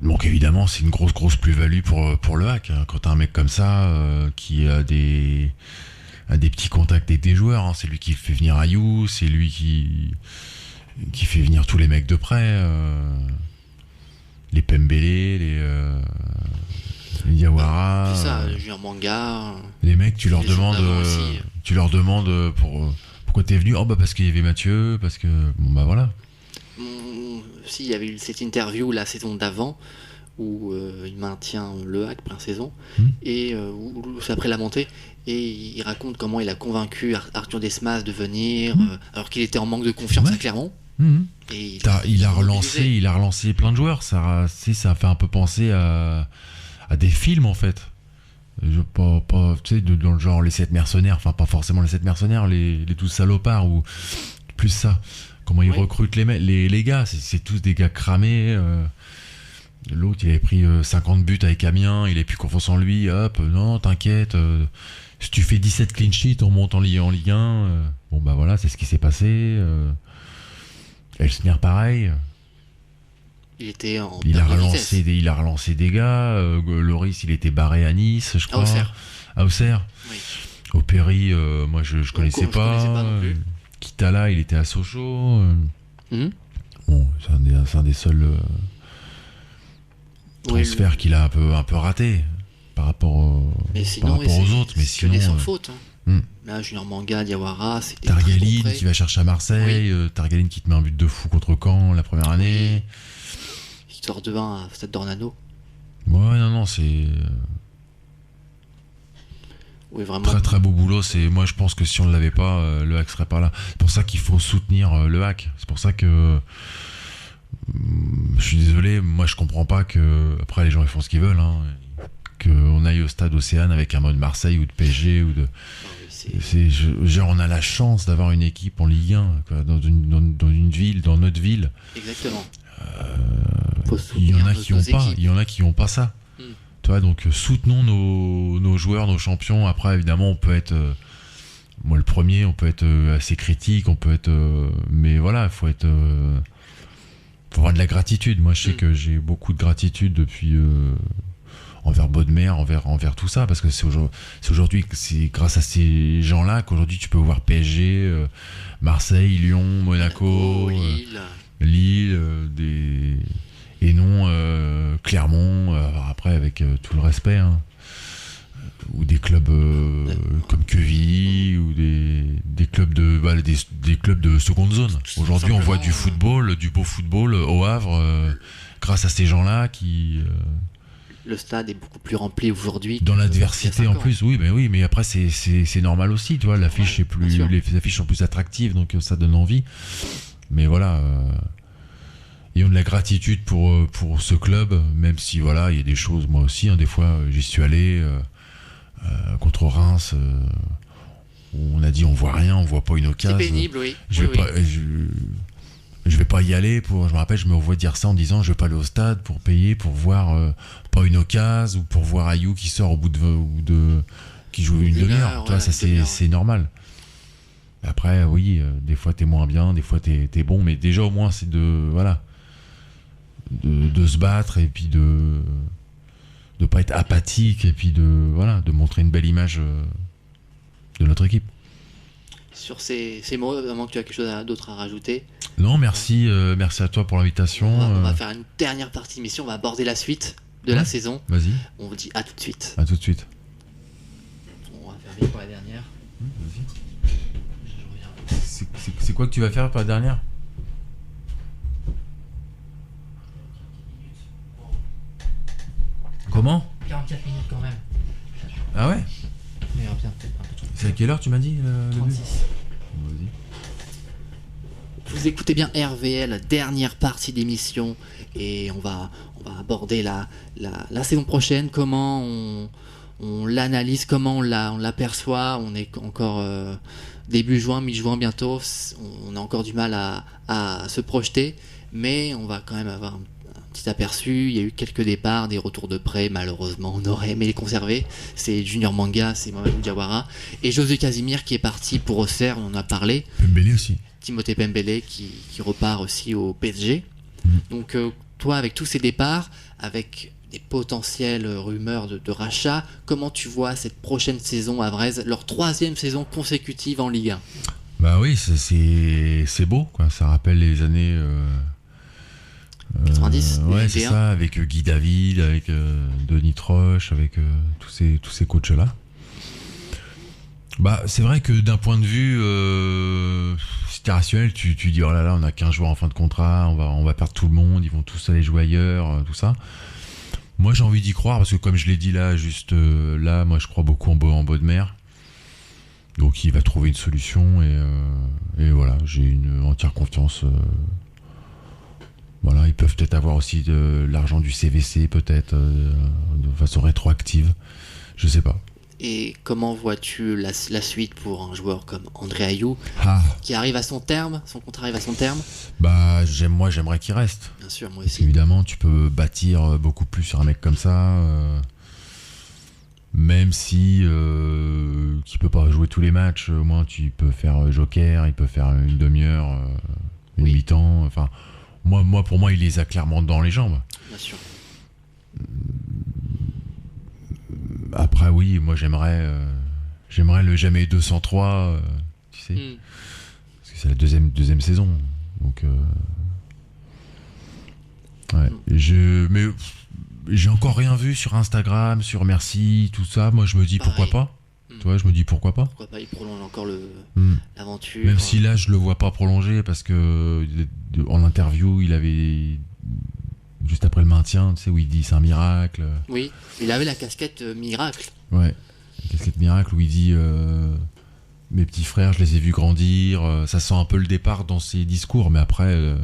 donc évidemment, c'est une grosse plus-value pour le hack. Quand t'as un mec comme ça qui a des petits contacts avec des joueurs, hein. C'est lui qui fait venir Ayou, c'est lui qui fait venir tous les mecs de près, les Pembele, les Diawara. C'est ça, Junior Manga. Les mecs, tu leur les jours demandes, d'avant aussi. pourquoi t'es venu. Oh bah parce qu'il y avait Mathieu, parce que bon bah voilà. Si, il y avait eu cette interview la saison d'avant où il maintient le hack pré-saison et où c'est après la montée et il raconte comment il a convaincu Arthur Desmas de venir alors qu'il était en manque de confiance à Clermont. Et Il a relancé plein de joueurs. Ça a fait un peu penser à des films en fait. Tu sais, dans le genre les 7 mercenaires, enfin pas forcément les 7 mercenaires, les 12 salopards ou plus ça. Comment ils recrutent les gars, c'est tous des gars cramés. L'autre, il avait pris 50 buts avec Amiens, il avait plus confiance en lui. Hop, non, t'inquiète. Si tu fais 17 clean sheets, on monte en Ligue 1. Bon, bah voilà, c'est ce qui s'est passé. Elsner, pareil. il était en Il a perte de vitesse. relancé des gars. Loris, il était barré à Nice, je crois. À Auxerre. Oui. Au Péry, moi, je connaissais pas. connaissais pas non plus. Kitala, il était à Sochaux. Mhm. Bon, c'est un des seuls transferts qu'il a un peu raté par rapport, Mais sinon, par rapport aux autres. Mais c'est que des sinon, sans faute. Là, Junior Manga, Diawara, c'était Targaline très qui va chercher à Marseille, Targaline qui te met un but de fou contre Caen la première année. Victoire de 1 à Stade d'Ornano. Ouais, non, c'est Oui, vraiment. très beau boulot. Moi, je pense que si on ne l'avait pas, le hack serait pas là. C'est pour ça qu'il faut soutenir le hack. C'est pour ça que je suis désolé, moi je comprends pas que après les gens ils font ce qu'ils veulent, hein, qu'on aille au stade Océane avec un mode Marseille ou de PSG ou de. Genre on a la chance d'avoir une équipe en Ligue 1 quoi, dans une ville, dans notre ville. Exactement. Il y en a qui ont pas ça. Tu vois, donc soutenons nos joueurs, nos champions. Après évidemment on peut être moi le premier, on peut être assez critique, on peut être mais voilà, faut avoir de la gratitude. Moi je sais que j'ai beaucoup de gratitude depuis envers Bodmer, envers tout ça, parce que c'est aujourd'hui, c'est grâce à ces gens-là qu'aujourd'hui tu peux voir PSG, Marseille, Lyon, Monaco, Lille, et non Clermont, après avec tout le respect, hein, ou des clubs comme Quevilly, ou des clubs des clubs de seconde zone. Aujourd'hui on voit du football, du beau football au Havre, grâce à ces gens-là qui le stade est beaucoup plus rempli aujourd'hui. Dans l'adversité en plus, oui, mais après c'est normal aussi, tu vois, l'affiche les affiches sont plus attractives, donc ça donne envie. Mais voilà, ayons de la gratitude pour ce club, même si voilà, il y a des choses, moi aussi, hein, des fois j'y suis allé contre Reims, où on a dit on voit rien, on voit pas une occasion. C'est pénible, oui. Je vais pas y aller je me rappelle, je me revois dire ça en disant je vais pas aller au stade pour payer, pour voir pas une occasion, ou pour voir Ayou qui sort au bout de qui joue une demi-heure. Ouais, ça c'est normal. Après, oui, des fois t'es moins bien, des fois t'es bon, mais déjà au moins c'est de se battre et puis de pas être apathique et puis de montrer une belle image de notre équipe. Sur ces mots, avant que tu as quelque chose d'autre à rajouter. Non, merci à toi pour l'invitation. On va faire une dernière partie d'émission, on va aborder la suite de la saison. Vas-y. On vous dit à tout de suite. À tout de suite. On va faire vite pour la dernière. Vas-y. C'est quoi que tu vas faire pour la dernière ? Comment ? 44 minutes quand même. Ah ouais ? Mais bien, peut-être un peu trop. C'est à quelle heure tu m'as dit le 36. Vas-y. Vous écoutez bien RVL, dernière partie d'émission, et on va aborder la saison prochaine, comment on l'analyse, comment on l'aperçoit. On est encore début juin, mi-juin bientôt, on a encore du mal à se projeter, mais on va quand même avoir un petit aperçu. Il y a eu quelques départs, des retours de prêt. Malheureusement, on aurait aimé les conserver. C'est Junior Manga, c'est Mamadou Diawara. Et Josué Casimir qui est parti pour Auxerre, on en a parlé. Pembele aussi. Timothée Pembele qui repart aussi au PSG. Donc toi, avec tous ces départs, avec des potentielles rumeurs de rachat, comment tu vois cette prochaine saison à Vraise, leur 3e saison consécutive en Ligue 1? Bah oui, c'est beau, quoi. Ça rappelle les années 90, ouais, c'est ça, avec Guy David, avec Denis Troche, avec tous ces coachs-là. Bah, c'est vrai que d'un point de vue c'était rationnel, tu dis oh là là, on a 15 joueurs en fin de contrat, on va perdre tout le monde, ils vont tous aller jouer ailleurs, tout ça. Moi j'ai envie d'y croire parce que comme je l'ai dit là, juste là, moi je crois beaucoup en Bodmer. Donc il va trouver une solution et voilà, j'ai une entière confiance. Voilà, ils peuvent peut-être avoir aussi de l'argent du CVC peut-être de façon rétroactive, je sais pas. Et comment vois-tu la suite pour un joueur comme André Ayou qui arrive à son terme, son contrat arrive à son terme? Bah j'aimerais qu'il reste. Bien sûr, moi Parce aussi. qu'évidemment, tu peux bâtir beaucoup plus sur un mec comme ça, même si qui peut pas jouer tous les matchs. Au moins, tu peux faire joker, il peut faire une demi-heure, une mi-temps. Enfin, pour moi, il les a clairement dans les jambes. Bien sûr. Après oui, moi j'aimerais le jamais 203, tu sais, parce que c'est la deuxième saison, donc ouais. Mais j'ai encore rien vu sur Instagram, sur Merci, tout ça. Moi je me dis pourquoi pas. Tu vois, je me dis pourquoi pas. Pourquoi pas, il prolonge encore l'aventure. Même si là je le vois pas prolonger parce que en interview il avait juste après le maintien, tu sais, où il dit c'est un miracle. Oui, il avait la casquette miracle. Ouais, la casquette miracle où il dit mes petits frères, je les ai vus grandir. Ça sent un peu le départ dans ses discours, mais après,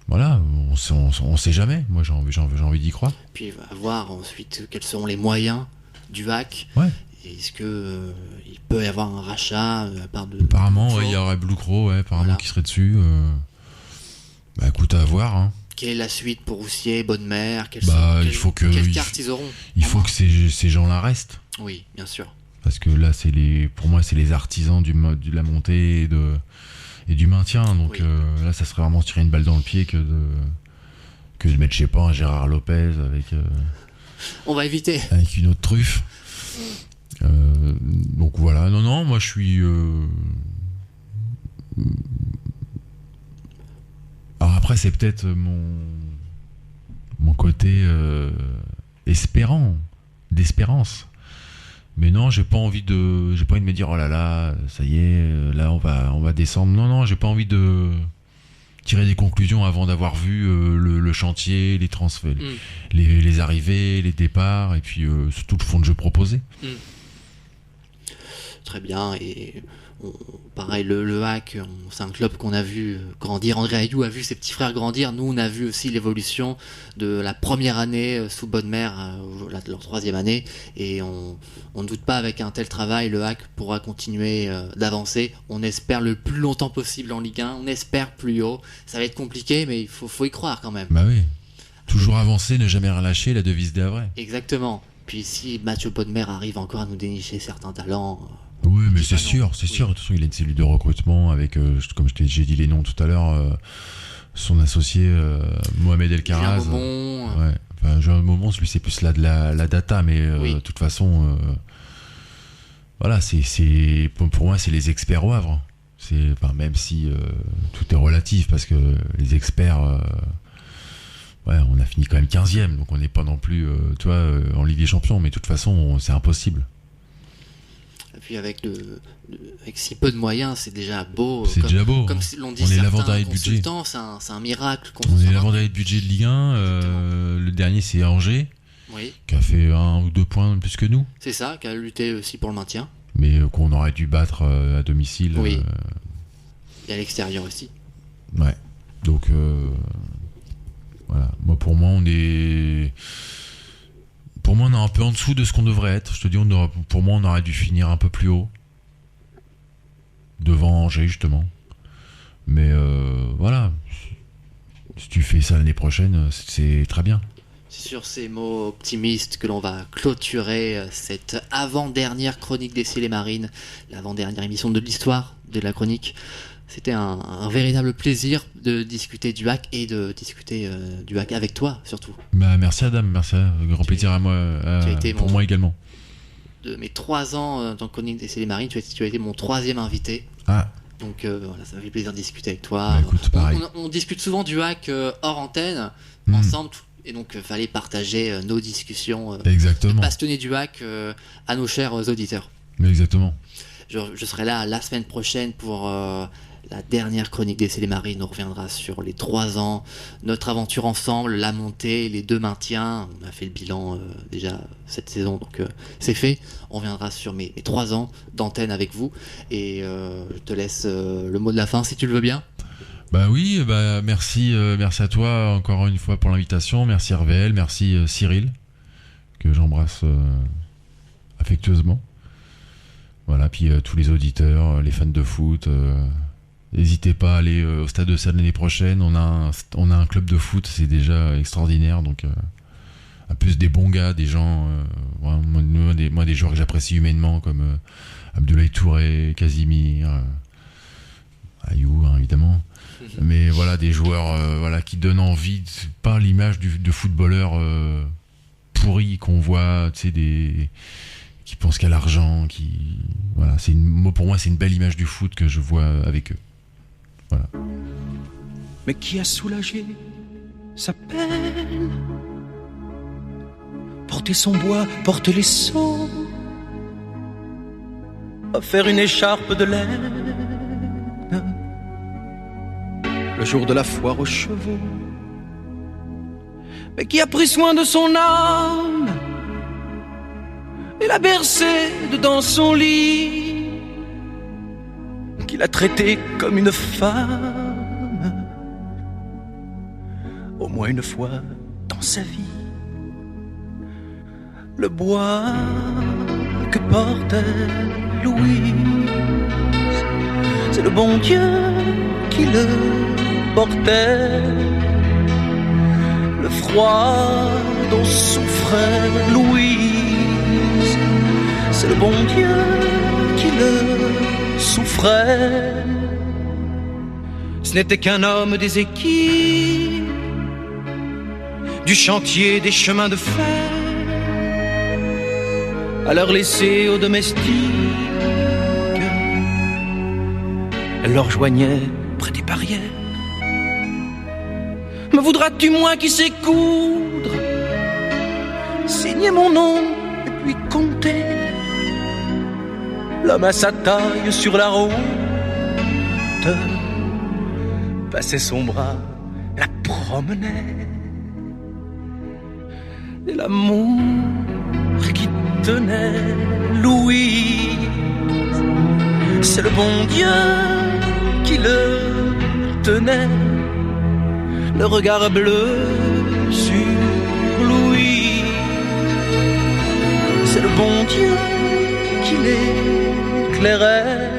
voilà, on sait jamais. Moi, j'ai envie d'y croire. Puis il va voir ensuite quels seront les moyens du HAC. Ouais. Est-ce que il peut y avoir un rachat à part de. Apparemment, il y aurait Blue Crow, apparemment, qui serait dessus. Bah écoute, à voir. Hein. Quelle est la suite pour Roussier, Bonne-Mère? Quelle carte ils auront? Il faut que ces gens-là restent. Oui, bien sûr. Parce que là, pour moi, c'est les artisans de la montée et du maintien. Donc là, ça serait vraiment tirer une balle dans le pied que de mettre, je sais pas, un Gérard Lopez avec. On va éviter. Avec une autre truffe. Donc voilà. Non, moi je suis. Alors après, c'est peut-être mon côté d'espérance. Mais non, j'ai pas envie de me dire oh là là, ça y est, là on va descendre. Non, j'ai pas envie de tirer des conclusions avant d'avoir vu le chantier, les transferts, les arrivées, les départs et puis surtout le fond de jeu proposé. Très bien. Et pareil, le HAC, c'est un club qu'on a vu grandir. André Ayou a vu ses petits frères grandir. Nous, on a vu aussi l'évolution de la première année sous Bonne-Mère, leur 3e année. Et on ne doute pas, avec un tel travail, le HAC pourra continuer d'avancer. On espère le plus longtemps possible en Ligue 1. On espère plus haut. Ça va être compliqué, mais il faut y croire quand même. Bah oui. Toujours avancer, ne jamais relâcher, la devise des Havrais. Exactement. Puis si Mathieu Bonne-Mère arrive encore à nous dénicher certains talents... Oui, mais c'est sûr. De toute façon, il a une cellule de recrutement avec, comme j'ai dit les noms tout à l'heure, son associé Mohamed El Karaz. Ouais. Enfin, Jean Momon, lui, c'est plus la data, mais de toute façon, voilà, pour moi, c'est les experts au Havre. Même si tout est relatif, parce que les experts, on a fini quand même 15e, donc on n'est pas non plus, en Ligue des Champions, mais de toute façon, c'est impossible. Et puis avec si peu de moyens, c'est déjà beau. C'est déjà beau. Comme l'ont dit on est certains l'avant-dernier de budget. C'est un miracle. On est l'avant-dernier de budget de Ligue 1. Le dernier, c'est Angers, qui a fait 1 ou 2 points de plus que nous. C'est ça, qui a lutté aussi pour le maintien. Mais qu'on aurait dû battre à domicile. Oui. Et à l'extérieur aussi. Ouais. Donc, voilà. Pour moi, on est un peu en dessous de ce qu'on devrait être. Je te dis, pour moi, on aurait dû finir un peu plus haut. Devant Angers, justement. Mais voilà. Si tu fais relever ça l'année prochaine, c'est très bien. C'est sur ces mots optimistes que l'on va clôturer cette avant-dernière chronique des Ciels et Marines, l'avant-dernière émission de l'histoire de la chronique. C'était un véritable plaisir de discuter du hack et de discuter du hack avec toi surtout. Bah, merci Adam, merci, grand plaisir à moi, moi également. De mes 3 ans dans Chronique des Ciels et Marines, tu as été mon 3e invité. Ah. Donc voilà, ça m'a fait plaisir de discuter avec toi. Bah, écoute, pareil. On discute souvent du hack hors antenne, ensemble, et donc fallait partager nos discussions Exactement. passionnées du hack à nos chers auditeurs. Exactement. Je serai là la semaine prochaine pour la dernière chronique des Ciels et Marines. On reviendra sur les 3 ans, notre aventure ensemble, la montée, les 2 maintiens. On a fait le bilan déjà cette saison, donc c'est fait. On reviendra sur mes 3 ans d'antenne avec vous. Et je te laisse le mot de la fin si tu le veux bien. Bah oui, merci à toi encore une fois pour l'invitation. Merci RVL, merci Cyril, que j'embrasse affectueusement. Voilà, puis tous les auditeurs, les fans de foot, n'hésitez pas à aller au Stade de Sèvres l'année prochaine. On a un club de foot, c'est déjà extraordinaire. Donc, en plus des bons gars, des gens, moi des joueurs que j'apprécie humainement comme Abdoulaye Touré, Casimir, Ayou, évidemment. Mais voilà, des joueurs qui donnent envie, pas l'image de footballeur pourri qu'on voit, tu sais, qui pensent qu'à l'argent, voilà, pour moi c'est une belle image du foot que je vois avec eux. Voilà. Mais qui a soulagé sa peine, porter son bois, porter les seaux, faire une écharpe de laine le jour de la foire aux chevaux. Mais qui a pris soin de son âme et l'a bercée dans son lit, qui l'a traitée comme une femme, au moins une fois dans sa vie. Le bois que portait Louise, c'est le bon Dieu qui le portait. Le froid dont souffrait Louise, c'est le bon Dieu qui le souffrait. Ce n'était qu'un homme des équipes, du chantier des chemins de fer, à leur laisser aux domestiques. Elle leur joignait près des barrières. Me voudras-tu moins qui sait coudre, signer mon nom et puis compter l'homme à sa taille sur la route, passait son bras, la promenait, et l'amour qui tenait Louise, c'est le bon Dieu qui le tenait, le regard bleu sur Louis. C'est le bon Dieu qui l'éclairait.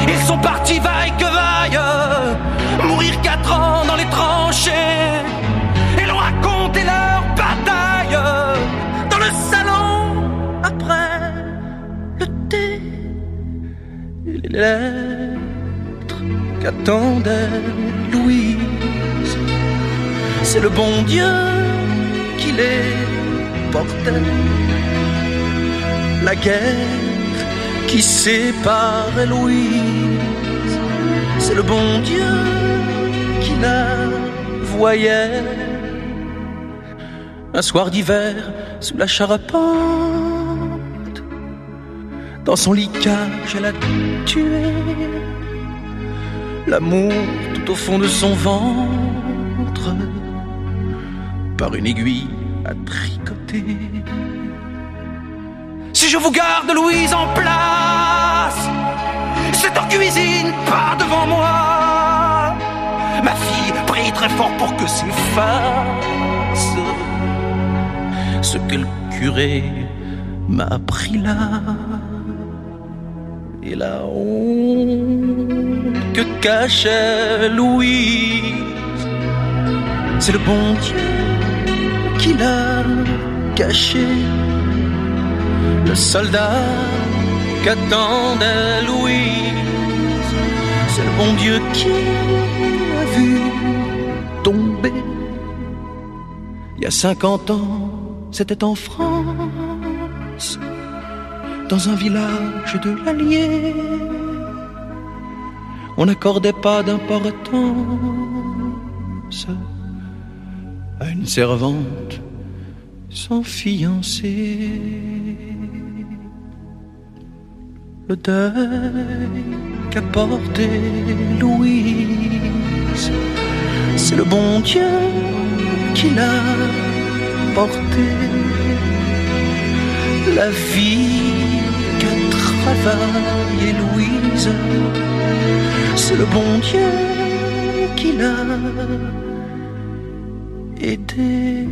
Ils sont partis vaille que vaille, mourir 4 ans dans les tranchées, et l'on raconté leur bataille dans le salon après le thé et les lettres qu'attendait Louise. C'est le bon Dieu qui les portait. La guerre qui séparait Louise, c'est le bon Dieu qui la voyait. Un soir d'hiver sous la charpente, dans son lit cage elle a tué l'amour tout au fond de son ventre, par une aiguille à tricoter. Si je vous garde Louise en place, c'est en cuisine, pas devant moi. Ma fille prie très fort pour que s'efface ce que le curé m'a appris là, et la honte que cachait Louise. c'est le bon Dieu qui l'a caché. Le soldat qu'attendait Louise, c'est le bon Dieu qui l'a vu tomber. Il y a 50 ans, c'était en France, dans un village de l'Allier. On n'accordait pas d'importance à une servante sans fiancé. Le deuil qu'a porté Louise, c'est le bon Dieu qui l'a porté. La vie qu'a travaillé Louise, c'est le bon Dieu qui l'a aidé.